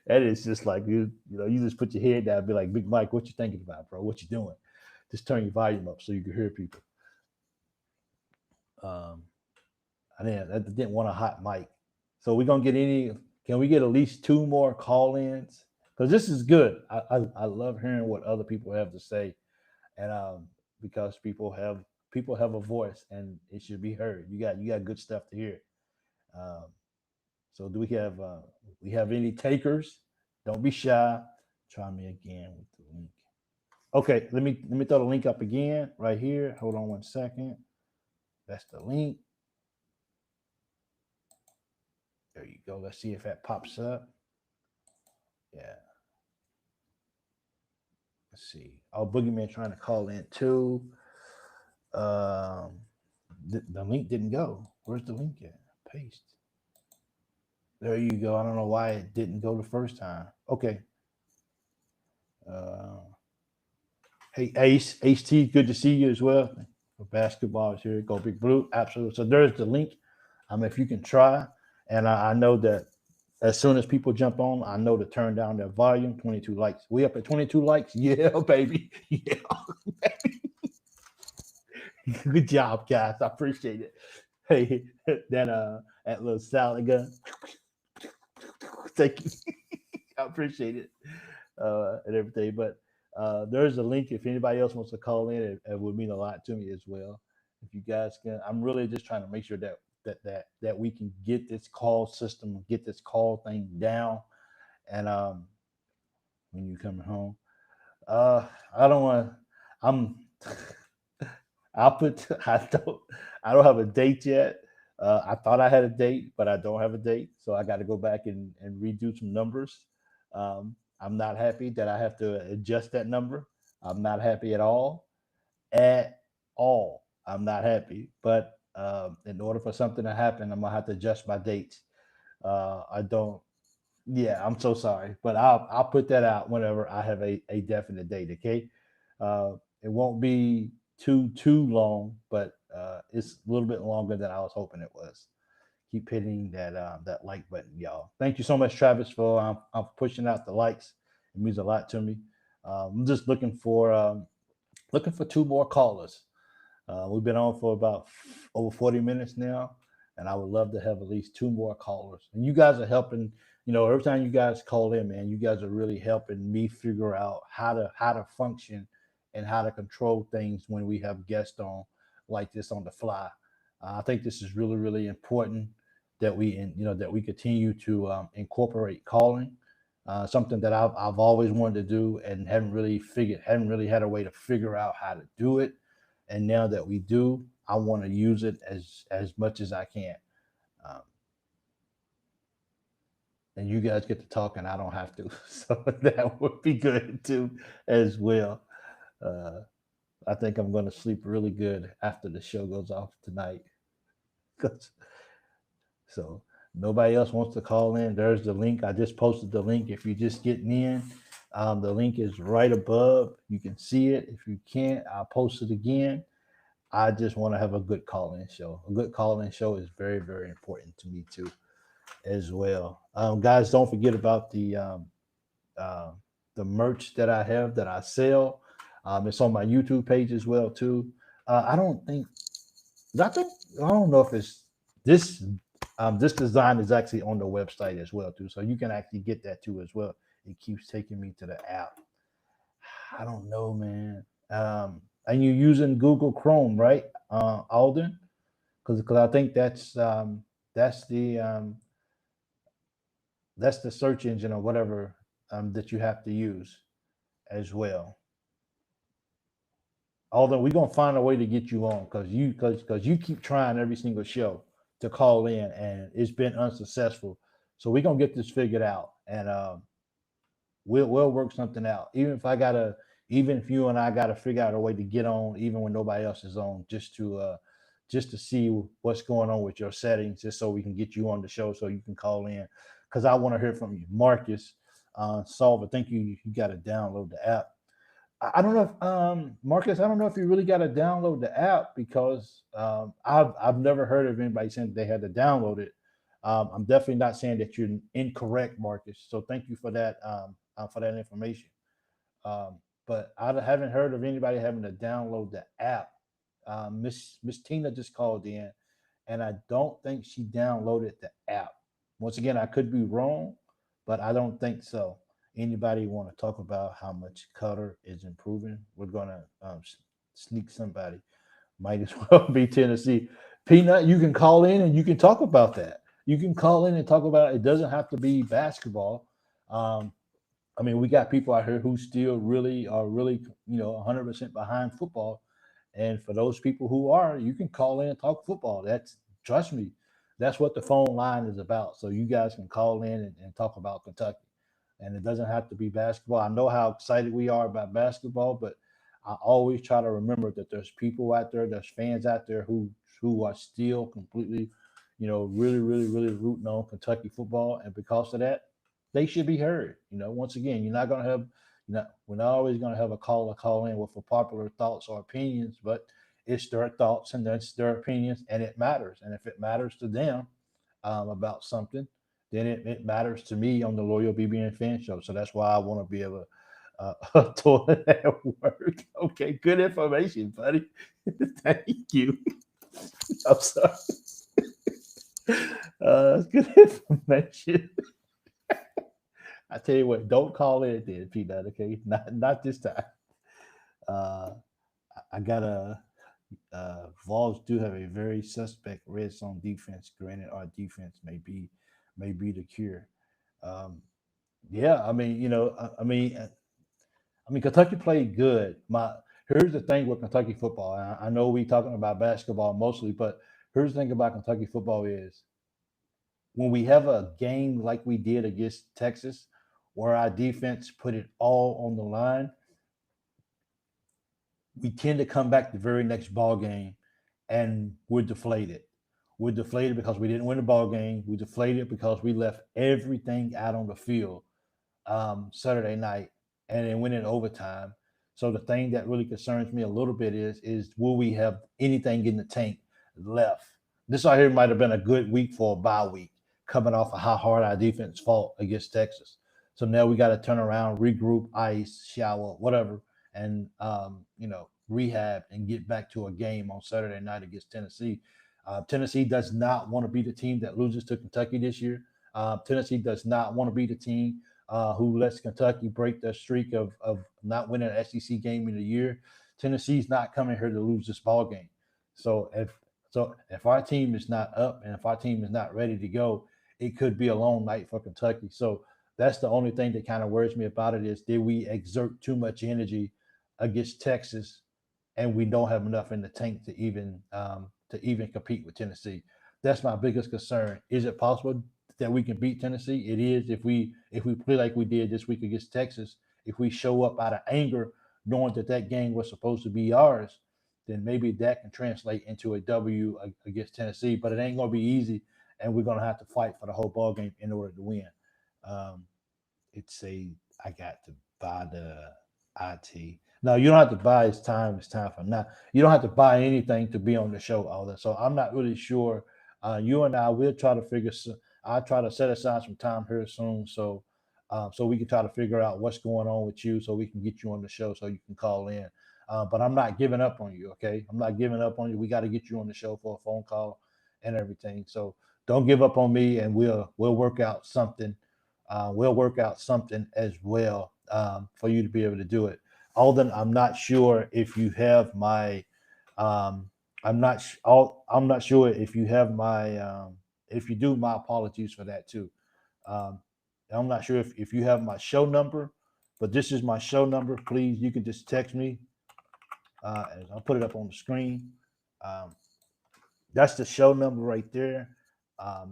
S1: That is just like you just put your head down and be like, Big Mike, what you thinking about, bro? What you doing? Just turn your volume up so you can hear people. I didn't want a hot mic. So we're gonna get any Can we get at least 2 more call-ins? Because this is good. I love hearing what other people have to say, and because people have a voice and it should be heard. You got good stuff to hear. Um, so do we have any takers? Don't be shy. Try me again with the link. Okay, let me throw the link up again right here. Hold on 1 second. That's the link. There you go. Let's see if that pops up. Yeah. Let's see. Oh, Boogeyman trying to call in too. The link didn't go. Where's the link at? Paste. There you go. I don't know why it didn't go the first time. Okay. Hey, Ace T, good to see you as well. For basketball is here. Go Big Blue. Absolutely. So there's the link. If you can try, and I know that as soon as people jump on, I know to turn down their volume. 22 likes. We up at 22 likes? Yeah, baby. Yeah. Good job, guys. I appreciate it. Hey, that little salad gun. Thank you. I appreciate it. And everything. But there's a link if anybody else wants to call in. It would mean a lot to me as well. If you guys can, I'm really just trying to make sure that we can get this call system, get this call thing down. And when you coming home, I don't want. I don't have a date yet. I thought I had a date, but I don't have a date, so I got to go back and redo some numbers. I'm not happy that I have to adjust that number. I'm not happy at all. At all. I'm not happy. But in order for something to happen, I'm gonna have to adjust my dates. I don't. Yeah, I'm so sorry, but I'll put that out whenever I have a definite date. Okay, it won't be too long, but it's a little bit longer than I was hoping it was. Keep hitting that like button, y'all. Thank you so much, Travis, for I'm pushing out the likes. It means a lot to me. I'm just looking for 2 more callers. We've been on for about over 40 minutes now, and I would love to have at least 2 more callers. And you guys are helping. Every time you guys call in, man, you guys are really helping me figure out how to function and how to control things when we have guests on like this on the fly. I think this is really, really important that we continue to incorporate calling. Something that I've always wanted to do and hadn't really had a way to figure out how to do it. And now that we do, I want to use it as much as I can. And you guys get to talk and I don't have to. So that would be good too as well. I think I'm going to sleep really good after the show goes off tonight. So nobody else wants to call in. There's the link. I just posted the link. If you're just getting in, the link is right above. You can see it. If you can't, I'll post it again. I just want to have a good call-in show. A good call-in show is very, very important to me too, as well. Guys, don't forget about the merch that I have that I sell. It's on my YouTube page as well too. I don't know if it's this. This design is actually on the website as well too, so you can actually get that too as well. It keeps taking me to the app. I don't know, man. And you're using Google Chrome, right, Alden? Because I think that's the search engine or whatever that you have to use as well. Although we're gonna find a way to get you on because you keep trying every single show to call in and it's been unsuccessful. So we're gonna get this figured out and we'll work something out. Even if you and I gotta figure out a way to get on, even when nobody else is on, just to see what's going on with your settings, just so we can get you on the show so you can call in. Because I want to hear from you, Marcus Solver. Thank you. You got to download the app. I don't know if Marcus. I don't know if you really got to download the app because I've never heard of anybody saying they had to download it. I'm definitely not saying that you're incorrect, Marcus. So thank you for that information. But I haven't heard of anybody having to download the app. Miss Tina just called in, and I don't think she downloaded the app. Once again, I could be wrong, but I don't think so. Anybody want to talk about how much Cutter is improving? We're gonna sneak somebody. Might as well be Tennessee. Peanut, you can call in and you can talk about that. You can call in and talk about it. It doesn't have to be basketball. I mean, we got people out here who still really are 100% behind football. And for those people who are, you can call in and talk football. Trust me, that's what the phone line is about. So you guys can call in and talk about Kentucky. And it doesn't have to be basketball. I know how excited we are about basketball, but I always try to remember that there's people out there, there's fans out there who are still completely, really, really, really rooting on Kentucky football. And because of that, they should be heard. Once again, you're not going to have, we're not always going to have a caller call in with for popular thoughts or opinions, but it's their thoughts and that's their opinions, and it matters. And if it matters to them about something, then it matters to me on the Loyal BBN Fan Show. So that's why I want to be able to toilet at work. Okay, good information, buddy. Thank you. I'm sorry. That's good information. I tell you what, don't call in then, Peanut, okay? Not this time. I got Vols do have a very suspect red zone defense. Granted, our defense may be the cure. Yeah, I mean, Kentucky played good. Here's the thing with Kentucky football. I know we talking about basketball mostly, but here's the thing about Kentucky football is when we have a game like we did against Texas, where our defense put it all on the line, we tend to come back the very next ball game and we're deflated. We're deflated because we didn't win the ball game. We're deflated because we left everything out on the field Saturday night and then went in overtime. So the thing that really concerns me a little bit is will we have anything in the tank left? This right here might have been a good week for a bye week, coming off of how hard our defense fought against Texas. So now we got to turn around, regroup, ice, shower, whatever, and rehab and get back to a game on Saturday night against Tennessee. Tennessee does not want to be the team that loses to Kentucky this year. Tennessee does not want to be the team who lets Kentucky break their streak of not winning an SEC game in a year. Tennessee's not coming here to lose this ball game. So if our team is not up and if our team is not ready to go, it could be a long night for Kentucky. So that's the only thing that kind of worries me about it is did we exert too much energy against Texas and we don't have enough in the tank to even compete with Tennessee? That's my biggest concern. Is it possible that we can beat Tennessee? It is if we play like we did this week against Texas. If we show up out of anger, knowing that game was supposed to be ours, then maybe that can translate into a W against Tennessee. But it ain't going to be easy, and we're going to have to fight for the whole ball game in order to win. I got to buy the IT. No, you don't have to buy. It's time for now. You don't have to buy anything to be on the show, all that. So I'm not really sure. You and I will try to figure. I'll try to set aside some time here soon, so we can try to figure out what's going on with you, so we can get you on the show, so you can call in. But I'm not giving up on you, okay? I'm not giving up on you. We got to get you on the show for a phone call and everything. So don't give up on me, and we'll work out something. We'll work out something as well for you to be able to do it. Alden, I'm not sure if you have my. I'm not sure if you have my. If you do, my apologies for that too. I'm not sure if you have my show number, but this is my show number. Please, you can just text me. I'll put it up on the screen. That's the show number right there.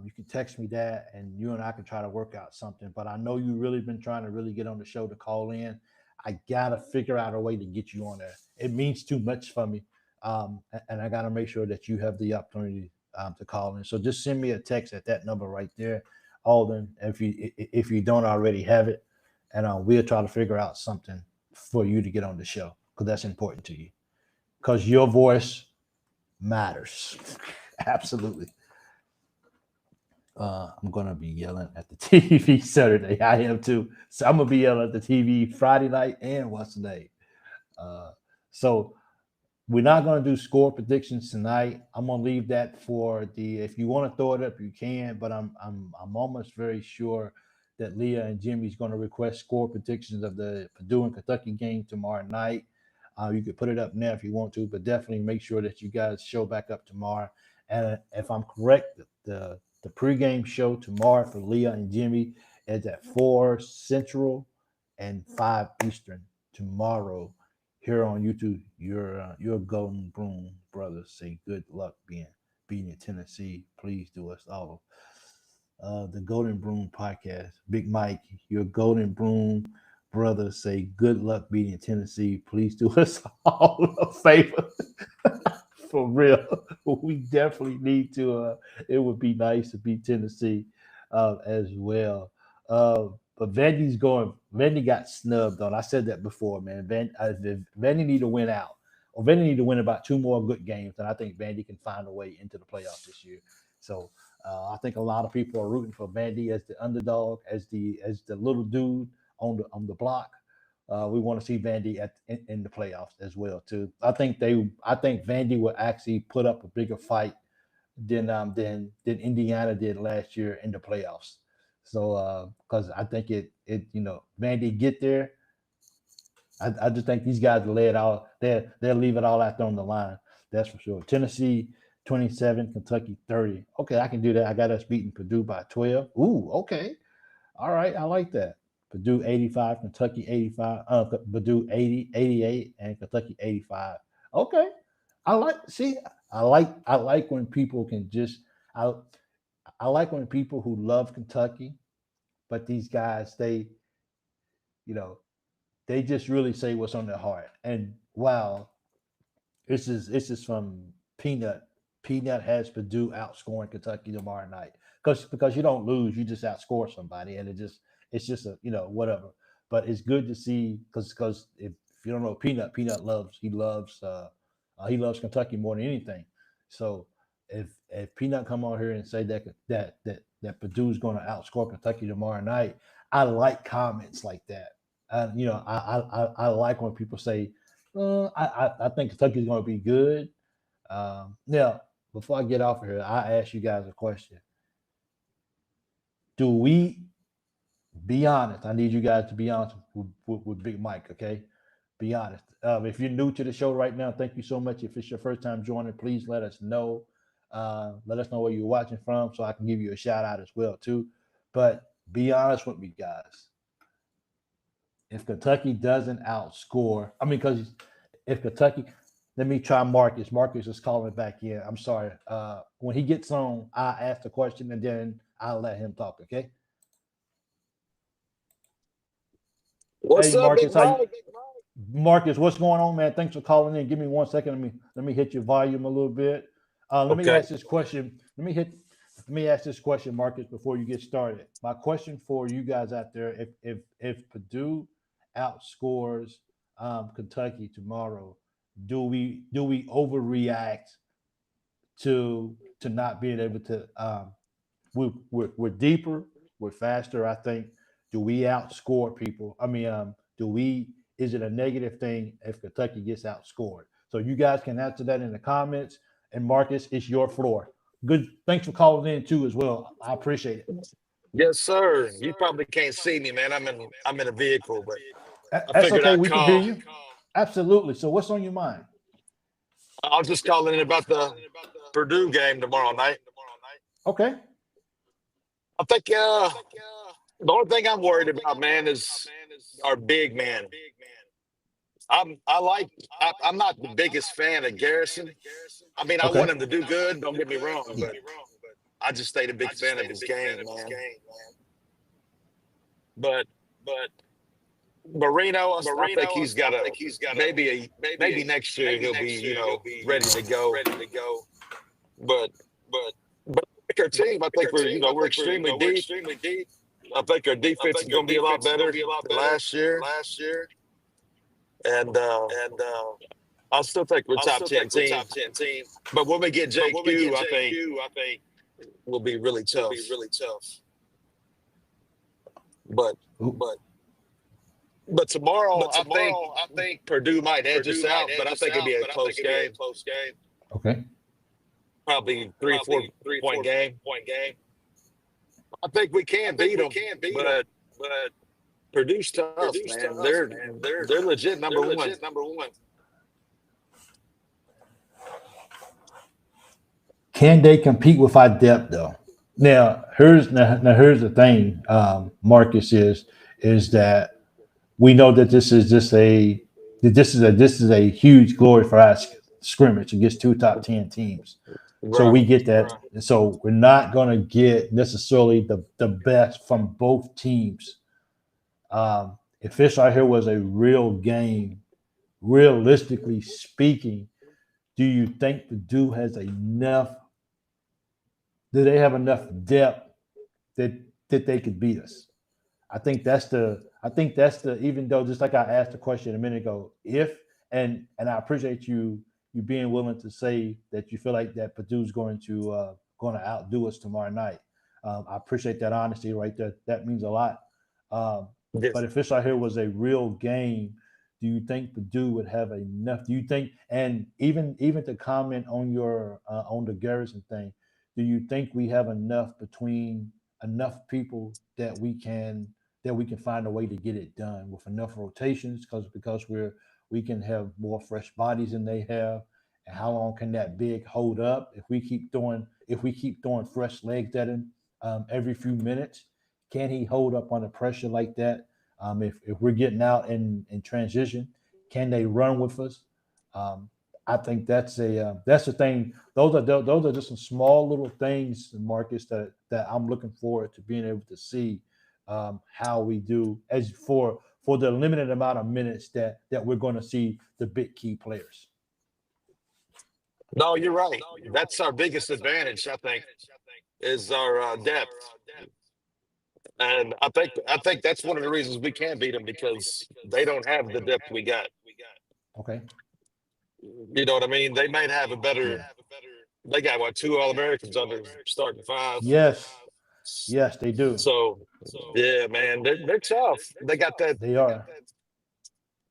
S1: You can text me that, and you and I can try to work out something. But I know you've really been trying to really get on the show to call in. I got to figure out a way to get you on there. It means too much for me. And I got to make sure that you have the opportunity to call in. So just send me a text at that number right there, Alden, if you don't already have it. And we'll try to figure out something for you to get on the show, because that's important to you. Because your voice matters. Absolutely. I'm going to be yelling at the TV Saturday. I am too. So I'm going to be yelling at the TV Friday night and what's the name. we're not going to do score predictions tonight. I'm going to leave that for if you want to throw it up, you can. But I'm almost very sure that Leah and Jimmy's going to request score predictions of the Purdue and Kentucky game tomorrow night. You could put it up now if you want to, but definitely make sure that you guys show back up tomorrow. And if I'm correct, the pregame show tomorrow for Leah and Jimmy is at 4 Central and 5 Eastern tomorrow here on YouTube. Your Golden Broom brothers say good luck beating Tennessee. Please do us all. The Golden Broom podcast. Big Mike, your Golden Broom brothers say good luck beating Tennessee. Please do us all a favor. For real. We definitely need to. It would be nice to beat Tennessee as well. But Vandy got snubbed on. I said that before, man. Vandy need to win out. Or Vandy need to win about 2 more good games, and I think Vandy can find a way into the playoffs this year. So I think a lot of people are rooting for Vandy as the underdog, as the little dude on the block. We want to see Vandy in the playoffs as well too. I think Vandy will actually put up a bigger fight than Indiana did last year in the playoffs. So because I think it Vandy get there. I just think these guys will lay it all. They'll leave it all out there on the line. That's for sure. Tennessee 27, Kentucky 30. Okay, I can do that. I got us beating Purdue by 12. Ooh, okay. All right, I like that. Purdue 85, Kentucky 85, Purdue 80, 88, and Kentucky 85. Okay. I like when people can just I like when people who love Kentucky, but these guys they just really say what's on their heart. And wow, this is from Peanut. Peanut has Purdue outscoring Kentucky tomorrow night. Because you don't lose, you just outscore somebody, and it's just a whatever. But it's good to see because if you don't know Peanut loves Kentucky more than anything. So if Peanut come on here and say that Purdue's going to outscore Kentucky tomorrow night, I like comments like that. I like when people say, I think Kentucky's going to be good. Now, before I get off of here, I ask you guys a question. Do we be honest? I need you guys to be honest with Big Mike, okay? Be honest. If you're new to the show right now, thank you so much. If it's your first time joining, please let us know. Let us know where you're watching from so I can give you a shout out as well, too. But be honest with me, guys. If Kentucky doesn't outscore, because if Kentucky, let me try Marcus. Marcus is calling back in. I'm sorry. When he gets on, I'll ask the question and then I'll let him talk, okay?
S5: What's up,
S1: Marcus,
S5: Big Mike?
S1: Marcus, what's going on, man? Thanks for calling in. Give me 1 second. Let me hit your volume a little bit. Let me ask this question. Let me ask this question, Marcus, before you get started. My question for you guys out there: if Purdue outscores Kentucky tomorrow, do we overreact to not being able to? We're deeper, we're faster. I think. Do we outscore people? Is it a negative thing if Kentucky gets outscored? So you guys can answer that in the comments. And Marcus, it's your floor. Good. Thanks for calling in too as well. I appreciate it.
S5: Yes, sir. You probably can't see me, man. I'm in a vehicle, but
S1: That's okay. We can hear you. Absolutely. So what's on your mind?
S5: I was just calling in about the Purdue game tomorrow night.
S1: Okay.
S5: I think the only thing I'm worried about, man, is our big man. I'm not the biggest fan of Garrison. I want him to do good. Don't get me wrong, but I just stayed a big fan of his game, man. But Marino, I think he's got maybe next year he'll be ready to go. But our team, I think we're extremely deep. I think our defense is going to be a lot better than last year. And I'll still think we're top 10 team. But when we get JQ, I think will be really tough. But But tomorrow, I think Purdue might edge us out, but I think it'll be a close game.
S1: Okay.
S5: Probably 3-4 point game. I think we can beat them, but Purdue's tough, man. They're legit number one.
S1: Can they compete with our depth though? Now here's the thing, Marcus, is that we know that this is a huge glorified scrimmage against two top 10 teams. So
S5: Right.
S1: we get that. So we're not going to get necessarily the best from both teams. If this right here was a real game, realistically speaking, do you think Purdue has enough? Do they have enough depth that they could beat us? I think that's the even though, just like I asked the question a minute ago, if and I appreciate you being willing to say that you feel like that Purdue's going to outdo us tomorrow night. I appreciate that honesty right there. That means a lot.
S5: Yes.
S1: But if this right here was a real game, do you think Purdue would have enough? Do you think, and even to comment on your on the Garrison thing, do you think we have enough people that we can find a way to get it done with enough rotations because we can have more fresh bodies than they have, and how long can that big hold up if we keep throwing fresh legs at him every few minutes? Can he hold up under pressure like that? If we're getting out in transition, can they run with us? I think that's the thing. Those are just some small little things, Marcus, that I'm looking forward to being able to see how we do as for the limited amount of minutes that we're going to see the big key players.
S5: No, you're right. That's our biggest advantage, I think, is our depth. And I think that's one of the reasons we can beat them, because they don't have the depth we got.
S1: Okay.
S5: You know what I mean? They might have a better. They got 2 All-Americans under starting 5.
S1: Yes, they do.
S5: So yeah, man, they're tough. They got that.
S1: They are.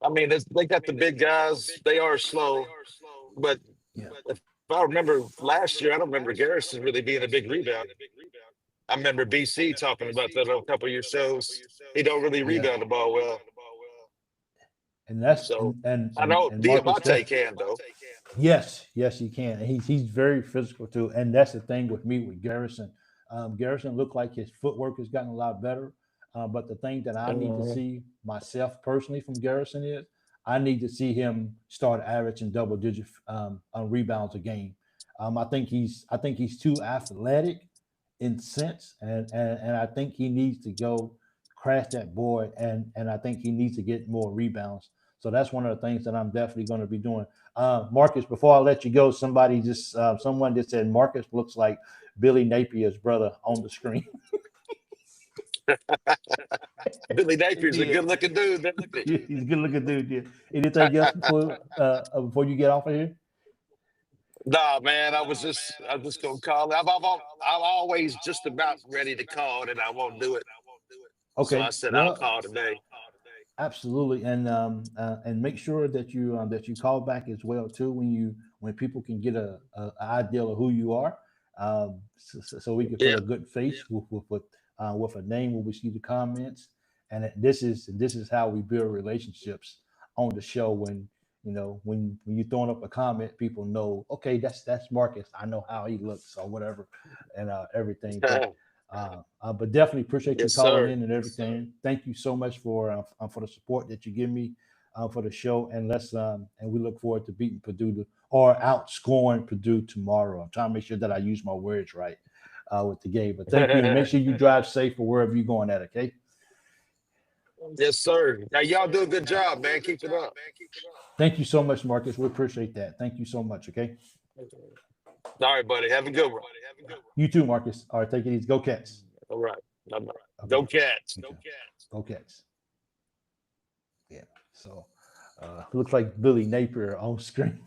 S5: I mean, they got the big guys. They are slow, but
S1: Yeah.
S5: if I remember last year, I don't remember Garrison really being a big rebound. I remember BC talking about that on a couple of your shows. He don't really rebound the ball well.
S1: And that's
S5: So
S1: and
S5: I know
S1: Marcus,
S5: Diamante can though.
S1: Yes, he can. And he's very physical too. And that's the thing with me with Garrison. Garrison looked like his footwork has gotten a lot better. But the thing that I need to see myself personally from Garrison is I need to see him start averaging double digit rebounds a game. I think he's too athletic in sense, and I think he needs to go crash that board, and I think he needs to get more rebounds. So that's one of the things that I'm definitely going to be doing. Marcus, before I let you go, someone just said Marcus looks like Billy Napier's brother on the screen.
S5: Billy Napier's a good-looking dude.
S1: He's a good-looking dude. Yeah. Anything else before you get off of here?
S5: Nah, man, I was just gonna call it. I'm always just about ready to call it, and I won't do it.
S1: Okay.
S5: So I said I'll call today.
S1: Absolutely, and make sure that you call back as well too when people can get a idea of who you are, so we can put a good face with a name when we see the comments, and this is how we build relationships on the show. When when you're throwing up a comment, people know, okay, that's Marcus. I know how he looks or whatever, and everything. But definitely appreciate you calling in and everything. Thank you so much for the support that you give me for the show, and we look forward to beating Purdue or outscoring Purdue tomorrow. I'm trying to make sure that I use my words right with the game. But thank you, and make sure you drive safe for wherever you're going at. Okay.
S5: Yes, sir. Now y'all do a good job, man. Keep it up.
S1: Thank you so much, Marcus. We appreciate that. Thank you so much. Okay.
S5: All right, buddy. Have a good one.
S1: You too, Marcus. All right, take it easy. Go Cats.
S5: All right.
S1: Okay.
S5: Go Cats.
S1: Go Cats. Yeah. So looks like Billy Napier on screen.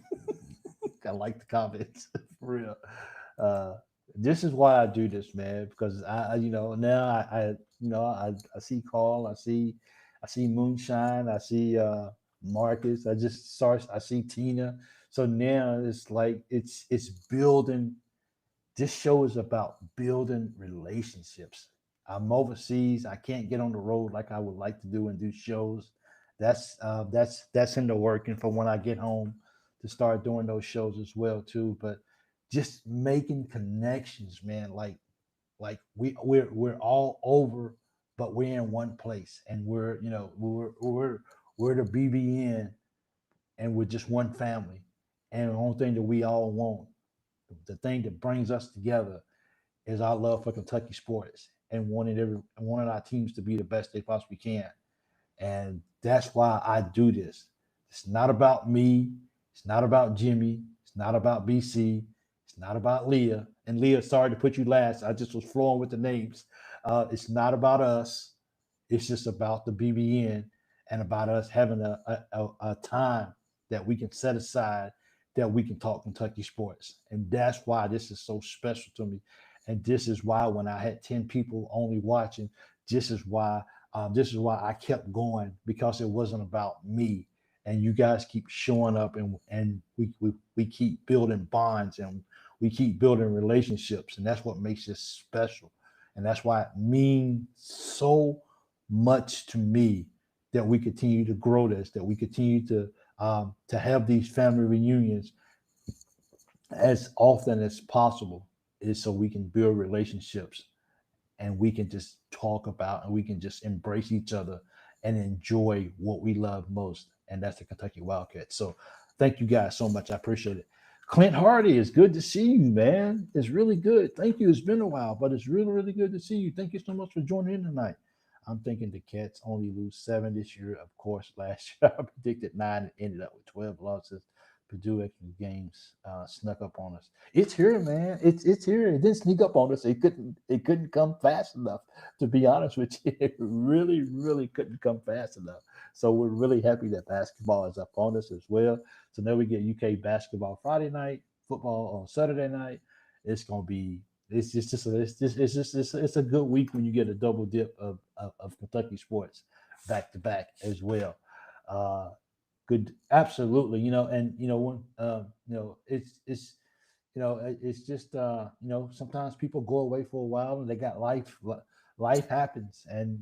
S1: I like the comments for real. This is why I do this, man, because I see Carl, I I see Moonshine. I see Marcus. I see Tina. So now it's like it's building. This show is about building relationships. I'm overseas. I can't get on the road like I would like to do and do shows. That's in the working for when I get home to start doing those shows as well too. But just making connections, man. Like we're all over, but we're in one place, and we're the BBN, and we're just one family. And the only thing that we all want, the thing that brings us together, is our love for Kentucky sports and wanting our teams to be the best they possibly can. And that's why I do this. It's not about me. It's not about Jimmy. It's not about BC. It's not about Leah. And Leah, sorry to put you last. I just was flowing with the names. It's not about us. It's just about the BBN and about us having a time that we can set aside that we can talk Kentucky sports. And that's why this is so special to me. And this is why when I had 10 people only watching, this is why I kept going, because it wasn't about me. And you guys keep showing up, and we keep building bonds, and we keep building relationships. And that's what makes this special. And that's why it means so much to me that we continue to grow this, that we continue to have these family reunions as often as possible, is so we can build relationships, and we can just talk about, and we can just embrace each other and enjoy what we love most, and that's the Kentucky Wildcats. So thank you guys so much. I appreciate it. Clint Hardy, it's good to see you, man. It's really good. Thank you. It's been a while, but it's really, really good to see you. Thank you so much for joining in tonight. I'm thinking the Cats only lose 7 this year. Of course, last year I predicted 9 and ended up with 12 losses. Purdue extra games snuck up on us. It's here, man. It's here. It didn't sneak up on us. It couldn't come fast enough. To be honest with you, it really, really couldn't come fast enough. So we're really happy that basketball is up on us as well. So now we get UK basketball Friday night, football on Saturday night. It's gonna be. It's a good week when you get a double dip of Kentucky sports back to back as well. Good, absolutely. And when it's just sometimes people go away for a while and they got life happens, and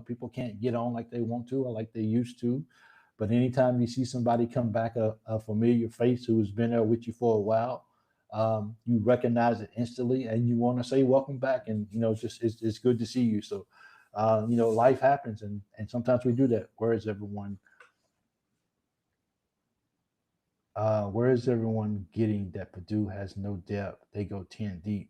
S1: people can't get on like they want to or like they used to. But anytime you see somebody come back, a familiar face who's been there with you for a while, you recognize it instantly, and you want to say welcome back. And just it's good to see you. So life happens, and sometimes we do that. Where is everyone getting that Purdue has no depth? They go 10 deep.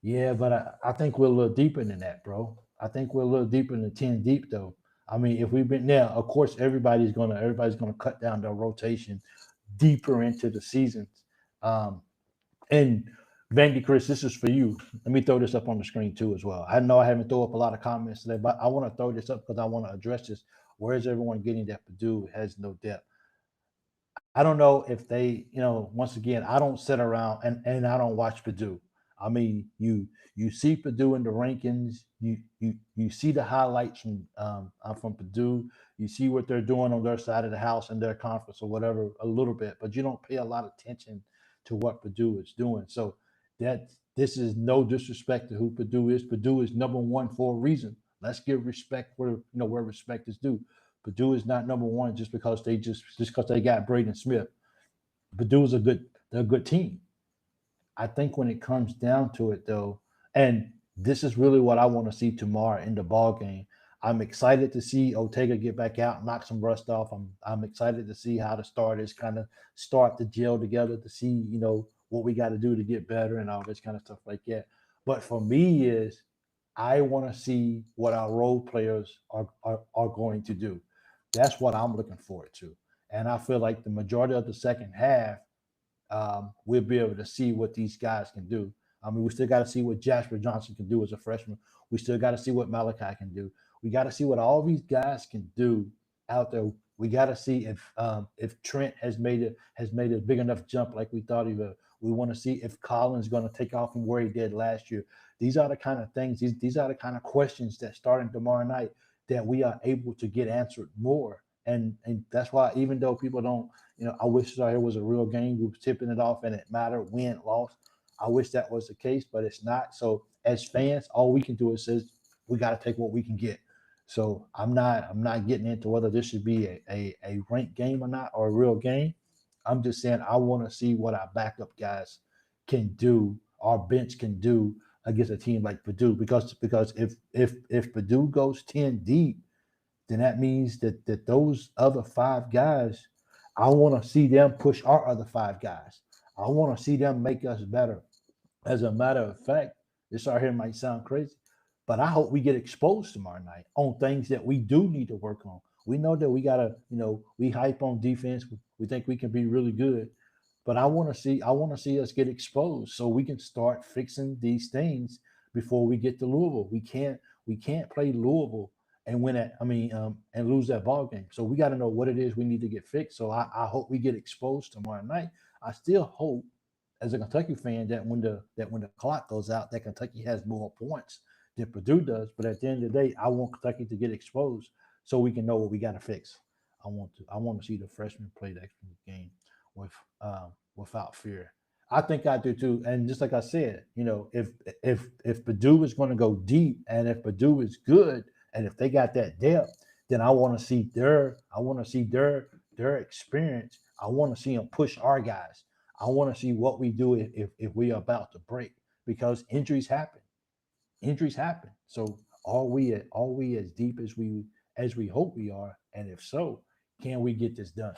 S1: Yeah, but I think we're a little deeper than that, bro. I think we're a little deeper than 10 deep, though. I mean, if we've been now, of course, everybody's gonna cut down their rotation deeper into the seasons. And Vandy Chris, this is for you. Let me throw this up on the screen too as well. I know I haven't thrown up a lot of comments today, but I want to throw this up because I want to address this. Where is everyone getting that Purdue has no depth? I don't know if they, once again, I don't sit around and I don't watch Purdue. I mean, you see Purdue in the rankings, you see the highlights from Purdue, you see what they're doing on their side of the house in their conference or whatever a little bit, but you don't pay a lot of attention to what Purdue is doing. So this is no disrespect to who Purdue is. Purdue is number one for a reason. Let's give respect where respect is due. Purdue is not number one just because they got Braden Smith. Purdue is they're a good team. I think when it comes down to it, though, and this is really what I want to see tomorrow in the ball game. I'm excited to see Ortega get back out and knock some rust off. I'm excited to see how the starters kind of start to gel together, to see what we got to do to get better and all this kind of stuff like that. But for me, is I want to see what our role players are going to do. That's what I'm looking forward to. And I feel like the majority of the second half, we'll be able to see what these guys can do. I mean, we still got to see what Jasper Johnson can do as a freshman. We still got to see what Malachi can do. We got to see what all these guys can do out there. We got to see if Trent has made a big enough jump like we thought he would. We want to see if Colin's going to take off from where he did last year. These are the kind of things. These are the kind of questions that starting tomorrow night that we are able to get answered more. And that's why, even though people don't, I wish there was a real game. We were tipping it off and it mattered, win, loss. I wish that was the case, but it's not. So as fans, all we can do is says we got to take what we can get. So I'm not getting into whether this should be a ranked game or not, or a real game. I'm just saying I want to see what our backup guys can do, our bench can do against a team like Purdue. Because if Purdue goes 10 deep, then that means that those other 5 guys, I want to see them push our other 5 guys. I want to see them make us better. As a matter of fact, this right here might sound crazy, but I hope we get exposed tomorrow night on things that we do need to work on. We know that we gotta, we hype on defense. We think we can be really good, but I want to see us get exposed so we can start fixing these things before we get to Louisville. We can't play Louisville and win and lose that ball game. So we got to know what it is we need to get fixed. So I hope we get exposed tomorrow night. I still hope, as a Kentucky fan, that when the clock goes out, that Kentucky has more points than Purdue does. But at the end of the day, I want Kentucky to get exposed so we can know what we got to fix. I want to see the freshmen play the excellent game without fear. I think I do too. And just like I said, if Purdue is going to go deep, and if Purdue is good, and if they got that depth, then I want to see their experience. I want to see them push our guys. I want to see what we do if we are about to break, because injuries happen. So are we as deep as we hope we are? And if so, can we get this done?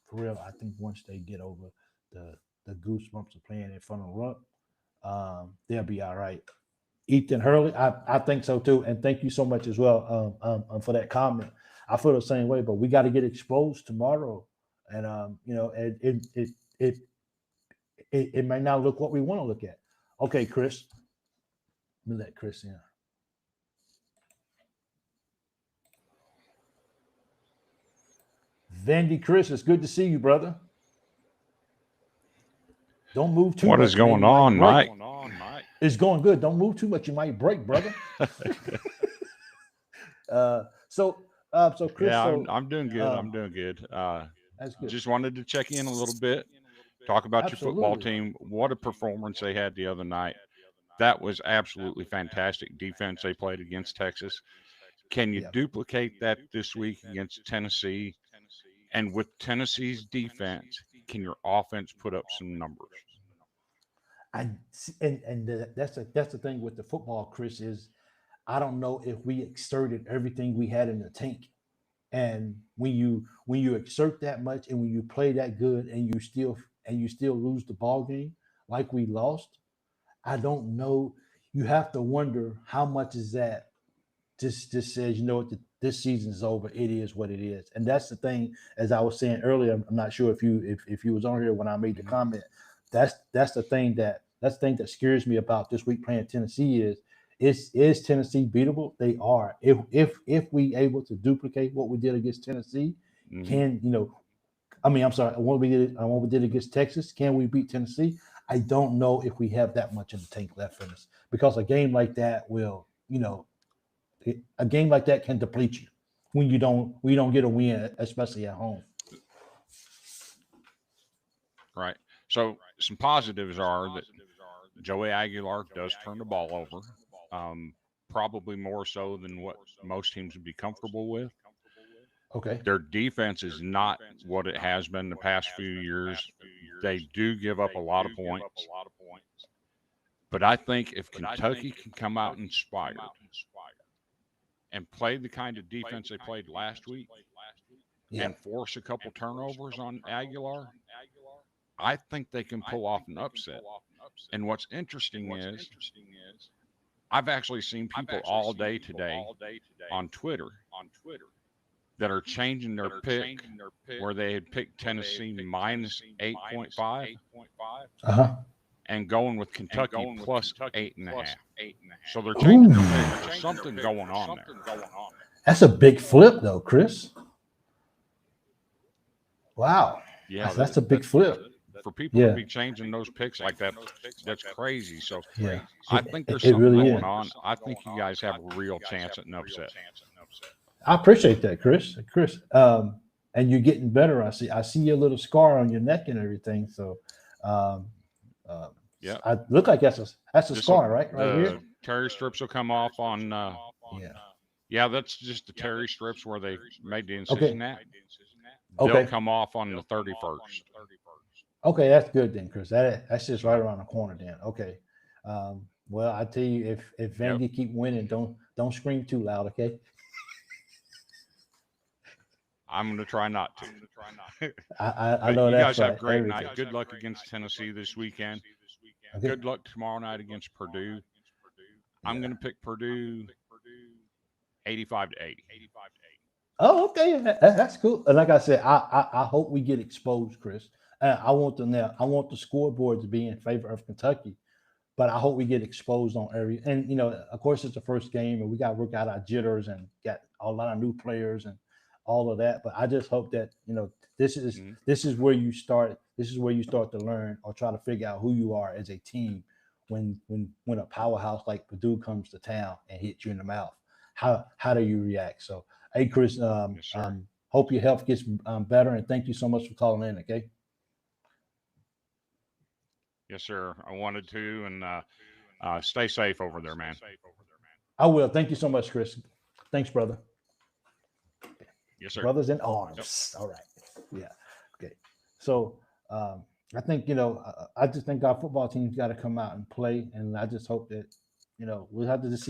S1: For real, I think once they get over the goosebumps of playing in front of Rupp, they'll be all right. Ethan Hurley, I think so too. And thank you so much as well for that comment. I feel the same way, but we got to get exposed tomorrow. And it might not look what we want to look at. Okay, Chris. Let me let Chris in. Vandy Chris, it's good to see you, brother. Don't move too much.
S6: What is going on, Mike?
S1: It's going good. Don't move too much. You might break, brother. So Chris.
S6: Yeah, I'm doing good. I'm doing good.
S1: That's good.
S6: Just wanted to check in a little bit, talk about your football team. What a performance they had the other night. That was absolutely fantastic defense they played against Texas. Can you duplicate that this week against Tennessee? And with Tennessee's defense, can your offense put up some numbers?
S1: That's the thing with the football, Chris, is I don't know if we exerted everything we had in the tank. And when you exert that much and when you play that good and you still lose the ball game like we lost, I don't know. You have to wonder how much is that just says, this season is over. It is what it is. And that's the thing, as I was saying earlier, I'm not sure if you was on here when I made the comment. That's the thing that scares me about this week playing Tennessee is Tennessee beatable? They are. If we able to duplicate what we did against Tennessee, what we did against Texas, can we beat Tennessee? I don't know if we have that much in the tank left in us, because a game like that will, a game like that can deplete you when you don't get a win, especially at home.
S6: Right. So some positives are that Joey Aguilar does turn the ball over, probably more so than what most teams would be comfortable with.
S1: Okay.
S6: Their defense is not what it has been the past few years. They do give up a lot of points. But I think if Kentucky can come out inspired and play the kind of defense they played last week and force a couple turnovers on Aguilar, I think they can pull off an upset. And what's interesting is I've actually seen people all day today on Twitter that are changing their pick where they had picked Tennessee minus 8.5 and going with Kentucky plus 8.5. So they're changing their pick. There's something going on there.
S1: That's a big flip, though, Chris. Wow.
S6: Yeah,
S1: that's a big flip.
S6: For people to be changing those picks like that, that's crazy. So I think there's something
S1: really
S6: going
S1: is.
S6: on. I think you guys have a real chance at an upset.
S1: I appreciate that, Chris. And you're getting better. I see your little scar on your neck and everything. So, um, uh,
S6: Yep.
S1: I look like that's a
S6: This
S1: scar, right
S6: the
S1: here.
S6: Terry strips will come off on.
S1: Yeah.
S6: Yeah, that's just the Terry strips where they made the
S1: Okay.
S6: incision at. They'll
S1: Okay.
S6: come off on the 31st.
S1: Okay, that's good then, Chris. That's just right around the corner then. Okay. Well, I tell you, if
S6: Yep.
S1: Vandy keep winning, don't scream too loud, okay?
S6: I'm going to try not to.
S1: I
S6: But
S1: know
S6: you
S1: that's
S6: guys have
S1: right.
S6: great
S1: Everything.
S6: night. Good luck against Tennessee this weekend.
S1: Okay.
S6: Good luck tomorrow night against Purdue. I'm
S1: Yeah.
S6: going to pick Purdue 85 to 80.
S1: Oh, okay. That's cool. And like I said, I hope we get exposed, Chris. I want the scoreboard to be in favor of Kentucky, but I hope we get exposed on every. And of course, it's the first game, and we got to work out our jitters and got a lot of new players and all of that. But I just hope that this is
S6: Mhm.
S1: this is where you start. This is where you start to learn or try to figure out who you are as a team when a powerhouse like Purdue comes to town and hits you in the mouth. How do you react? So, hey, Chris,
S6: Yes, sir.
S1: hope your health gets better, and thank you so much for calling in. Okay.
S6: Yes, sir. I wanted to, and stay safe over there, man.
S1: I will. Thank you so much, Chris. Thanks, brother.
S6: Yes, sir.
S1: Brothers in arms. All right. Yeah. Okay. So I think I just think our football team's got to come out and play, and I just hope that we'll have to just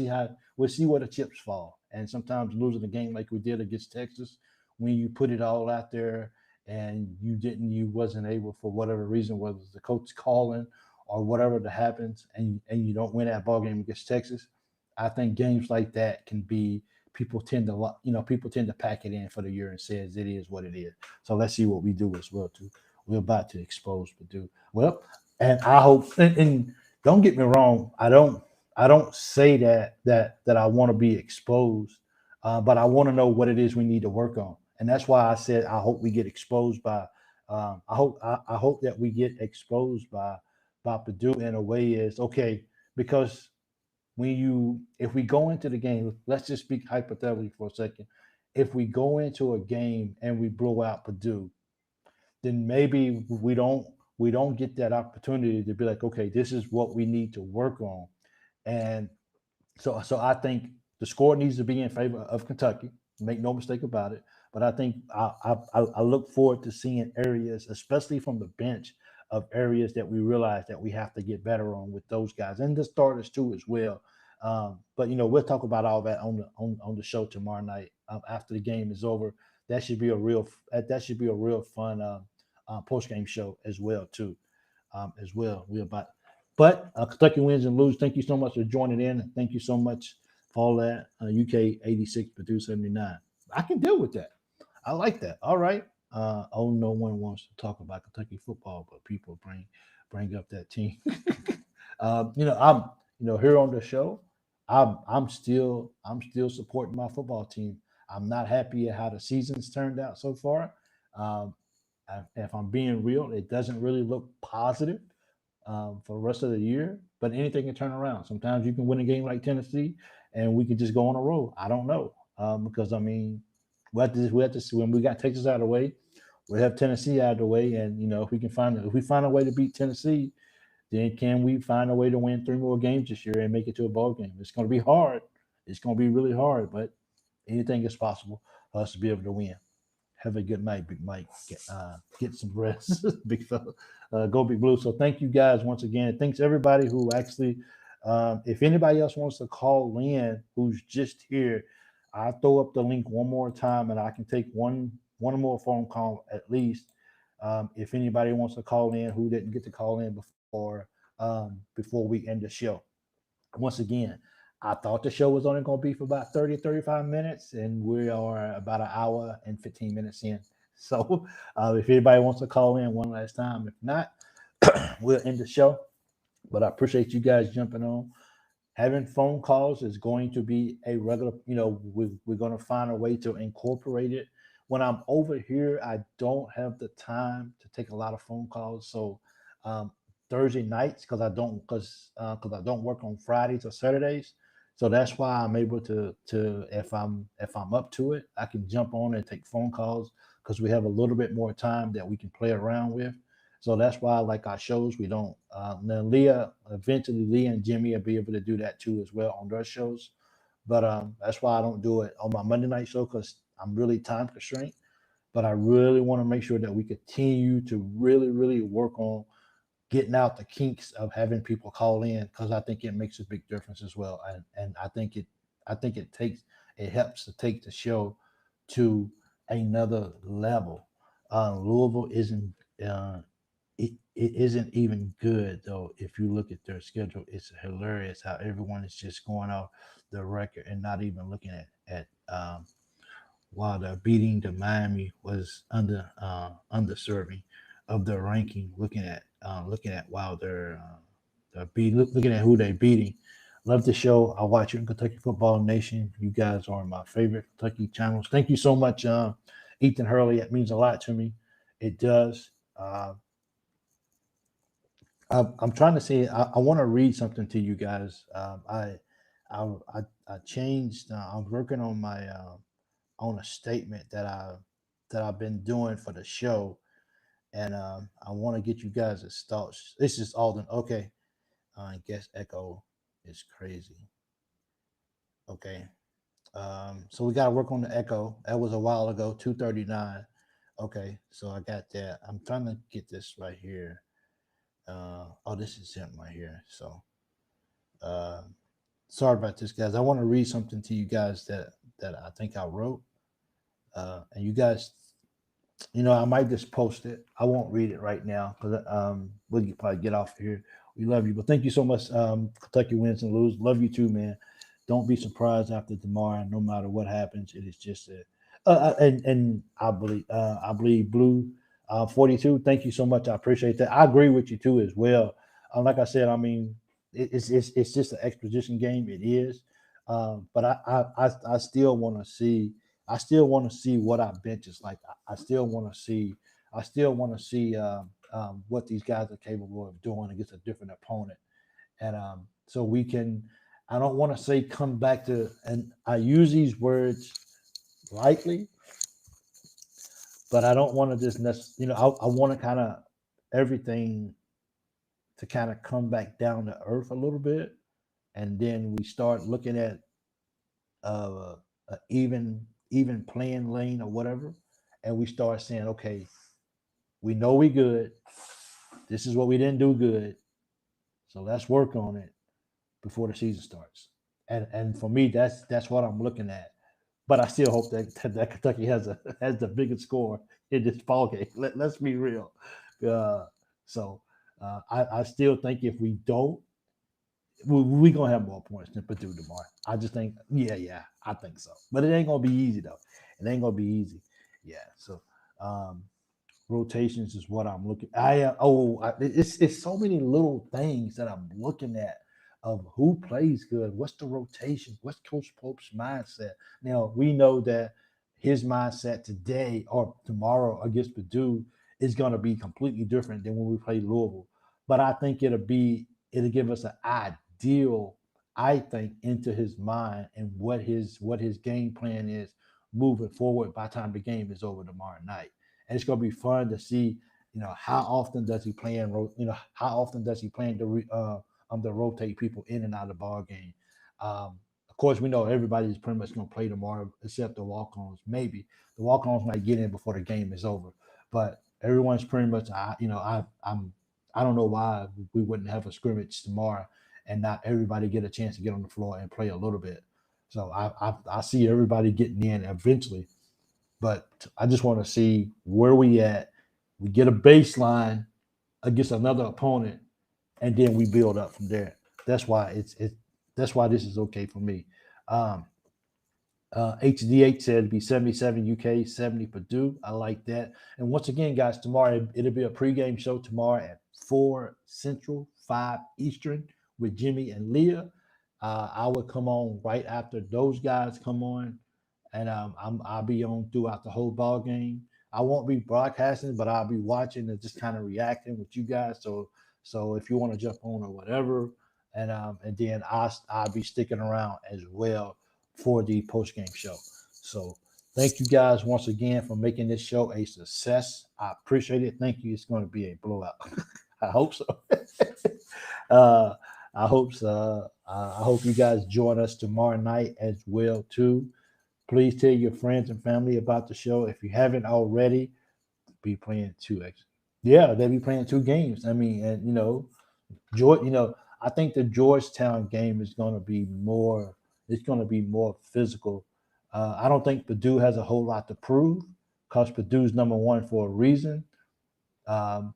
S1: we'll see where the chips fall. And sometimes losing a game like we did against Texas, when you put it all out there and you wasn't able for whatever reason, whether it's the coach calling or whatever that happens, and you don't win that ball game against Texas. I think games like that can be people tend to pack it in for the year and says it is what it is. So let's see what we do as well too. We're about to expose Purdue. Well, and I hope and don't get me wrong, I don't say that I want to be exposed, but I want to know what it is we need to work on, and that's why I said I hope we get exposed by. I hope that we get exposed by Purdue in a way is okay because if we go into the game, let's just speak hypothetically for a second. If we go into a game and we blow out Purdue, then maybe we don't get that opportunity to be like, okay, this is what we need to work on. And so I think the score needs to be in favor of Kentucky. Make no mistake about it. But I think I look forward to seeing areas, especially from the bench, of areas that we realize that we have to get better on with those guys and the starters too as well. But we'll talk about all that on the show tomorrow night after the game is over. That should be a real fun post game show as well too. As well, but Kentucky wins and lose. Thank you so much for joining in. And thank you so much for all that. UK 86, Purdue 79. I can deal with that. I like that. All right. No one wants to talk about Kentucky football, but people bring up that team. I'm here on the show. I'm still supporting my football team. I'm not happy at how the season's turned out so far. Um, if I'm being real, it doesn't really look positive for the rest of the year. But anything can turn around. Sometimes you can win a game like Tennessee, and we can just go on a roll. I don't know because I mean, we have to see when we got Texas out of the way, we have Tennessee out of the way, and if we find a way to beat Tennessee, then can we find a way to win 3 more games this year and make it to a ball game? It's going to be hard. It's going to be really hard, but anything is possible for us to be able to win. Have a good night, Big Mike. Get some rest, big fella. Go Big Blue. So thank you guys once again. Thanks everybody who actually, if anybody else wants to call in who's just here, I'll throw up the link one more time and I can take one more phone call at least. If anybody wants to call in who didn't get to call in before we end the show. Once again, I thought the show was only going to be for about 30, 35 minutes, and we are about an hour and 15 minutes in. So if anybody wants to call in one last time, if not, we'll end the show. But I appreciate you guys jumping on. Having phone calls is going to be a regular, we're going to find a way to incorporate it. When I'm over here, I don't have the time to take a lot of phone calls. So Thursday nights, because I don't work on Fridays or Saturdays. So that's why I'm able to if I'm up to it, I can jump on and take phone calls because we have a little bit more time that we can play around with. So that's why I like our shows. We don't now eventually Leah and Jimmy will be able to do that too as well on their shows. But that's why I don't do it on my Monday night show because I'm really time constrained. But I really want to make sure that we continue to really, really work on getting out the kinks of having people call in because I think it makes a big difference as well. And I think it helps to take the show to another level. Louisville isn't it isn't even good though. If you look at their schedule, it's hilarious how everyone is just going off the record and not even looking at while the beating the Miami was underserving of their ranking. Looking at while looking at who they beating. Love the show. I watch it in Kentucky Football Nation. You guys are my favorite Kentucky channels. Thank you so much, Ethan Hurley. It means a lot to me. It does. I'm trying to say. I want to read something to you guys. I changed. I'm working on my on a statement that I've been doing for the show, and I want to get you guys' thoughts. This is Alden. Okay, I guess echo is crazy. Okay, so we got to work on the echo. That was a while ago, 239. Okay, so I got that. I'm trying to get this right here. Oh, this is him right here. So, sorry about this, guys. I want to read something to you guys that I think I wrote. And you guys, I might just post it. I won't read it right now because we'll probably get off here. We love you, but thank you so much. Kentucky wins and lose. Love you too, man. Don't be surprised after tomorrow. No matter what happens, it is just a. And I believe Blue 42. Thank you so much. I appreciate that. I agree with you too as well. Like I said, I mean, it's just an exposition game. It is, but I still want to see. I still want to see what our bench is like. I still want to see. I still want to see what these guys are capable of doing against a different opponent, and so we can. I don't want to say come back to, and I use these words lightly, but I don't want to just I want to kind of everything to kind of come back down to earth a little bit, and then we start looking at a even playing lane or whatever, and we start saying, okay, we know we good. This is what we didn't do good, so let's work on it before the season starts. And for me, that's what I'm looking at. But I still hope that Kentucky has the biggest score in this ball game. Let's be real. I still think if we don't, we gonna have more points than Purdue tomorrow. I just think, yeah, I think so. But it ain't gonna be easy though. It ain't gonna be easy. Yeah. So rotations is what I'm looking. It's so many little things that I'm looking at of who plays good. What's the rotation? What's Coach Pope's mindset? Now we know that his mindset today or tomorrow against Purdue is going to be completely different than when we play Louisville. But I think it'll give us an ideal, I think, into his mind and what his game plan is moving forward by the time the game is over tomorrow night. And it's going to be fun to see, how often does he plan, to rotate people in and out of the ball game. Of course, we know everybody's pretty much going to play tomorrow except the walk-ons. Maybe the walk-ons might get in before the game is over, but everyone's pretty much. I don't know why we wouldn't have a scrimmage tomorrow and not everybody get a chance to get on the floor and play a little bit. So I see everybody getting in eventually. But I just want to see where we at. We get a baseline against another opponent, and then we build up from there. That's why that's why this is okay for me. HDH said it'd be 77 UK, 70 Purdue. I like that. And once again, guys, tomorrow it'll be a pregame show tomorrow at 4 Central, 5 Eastern with Jimmy and Leah. I would come on right after those guys come on. And I'll be on throughout the whole ball game. I won't be broadcasting, but I'll be watching and just kind of reacting with you guys. So if you want to jump on or whatever, and then I'll be sticking around as well for the post game show. So thank you guys once again for making this show a success. I appreciate it. Thank you. It's going to be a blowout. I hope so. I hope so. I hope you guys join us tomorrow night as well too. Please tell your friends and family about the show. If you haven't already, be playing they'll be playing 2 games. I mean, and I think the Georgetown game is going to be more. It's going to be more physical. I don't think Purdue has a whole lot to prove because Purdue's number 1 for a reason. But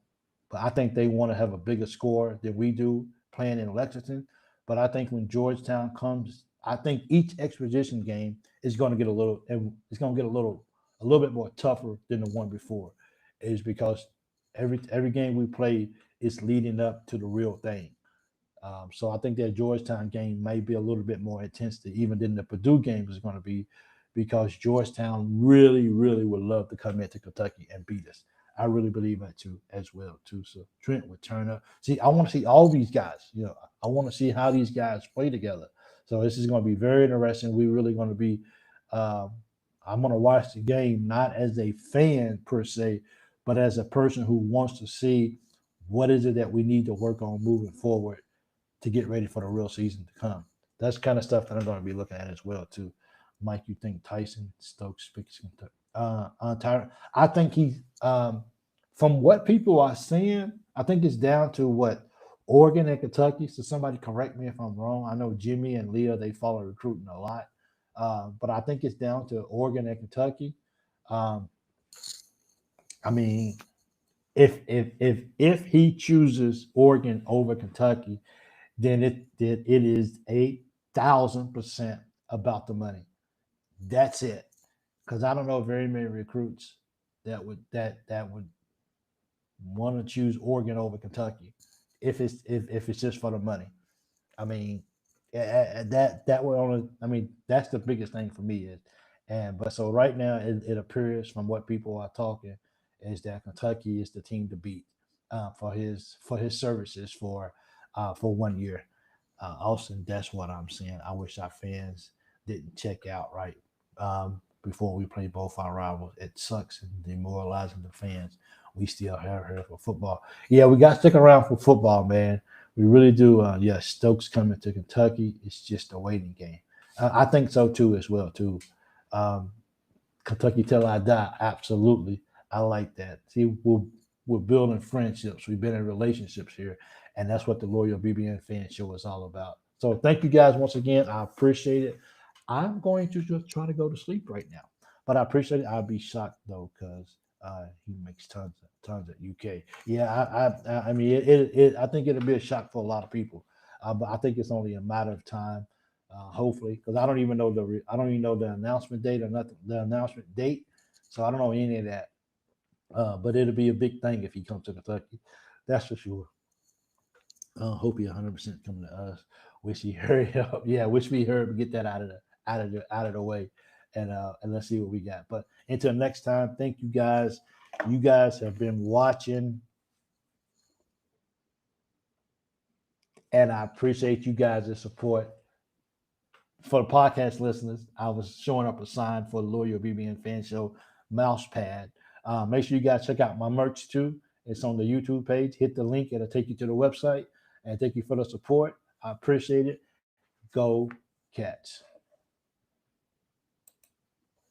S1: I think they want to have a bigger score than we do playing in Lexington. But I think when Georgetown comes, I think each exposition game is going to get a little bit more tougher than the one before, is because every game we play is leading up to the real thing. So I think that Georgetown game may be a little bit more intense even than the Purdue game is going to be, because Georgetown really, really would love to come into Kentucky and beat us. I really believe that too, as well too. So Trent would turn up. See, I want to see all these guys. I want to see how these guys play together. So this is going to be very interesting. We're really going to be. I'm going to watch the game not as a fan per se, but as a person who wants to see what is it that we need to work on moving forward to get ready for the real season to come. That's kind of stuff that I'm going to be looking at as well too. Mike, you think Tyson Stokes speaks Tyron? I think he's from what people are saying, I think it's down to what Oregon and Kentucky. So somebody correct me if I'm wrong. I know Jimmy and Leah, they follow recruiting a lot. But I think it's down to Oregon and Kentucky. I mean, if he chooses Oregon over Kentucky, then it is 1,000% about the money. That's it. Because I don't know very many recruits that would want to choose Oregon over Kentucky if it's just for the money. I mean, that will only. I mean, that's the biggest thing for me is, but so right now it appears from what people are talking is that Kentucky is the team to beat for his services for 1 year. Austin, that's what I'm saying. I wish our fans didn't check out right before we play both our rivals. It sucks and demoralizing the fans. We still have her for football. Yeah, we got to stick around for football, man. We really do. Stokes coming to Kentucky. It's just a waiting game. I think so too, as well too. Kentucky till I die. Absolutely, I like that. See, we're building friendships. We've been in relationships here, and that's what the Loyal BBN Fan Show is all about. So thank you guys once again. I appreciate it. I'm going to just try to go to sleep right now, but I appreciate it. I'll be shocked though, because he makes tons at UK. Yeah, I mean, I think it'll be a shock for a lot of people, but I think it's only a matter of time. Hopefully, because I don't even know the announcement date or nothing. The announcement date, so I don't know any of that. But it'll be a big thing if he comes to Kentucky. That's for sure. Hope he 100% coming to us. Wish he hurry up. Yeah, wish we hurry up and get that out of the way, and let's see what we got. But until next time, thank you guys. You guys have been watching, and I appreciate you guys' support. For the podcast listeners, I was showing up a sign for the Loyal BBN Fan Show mouse pad. Make sure you guys check out my merch too. It's on the YouTube page. Hit the link. It'll take you to the website. And thank you for the support. I appreciate it. Go Cats.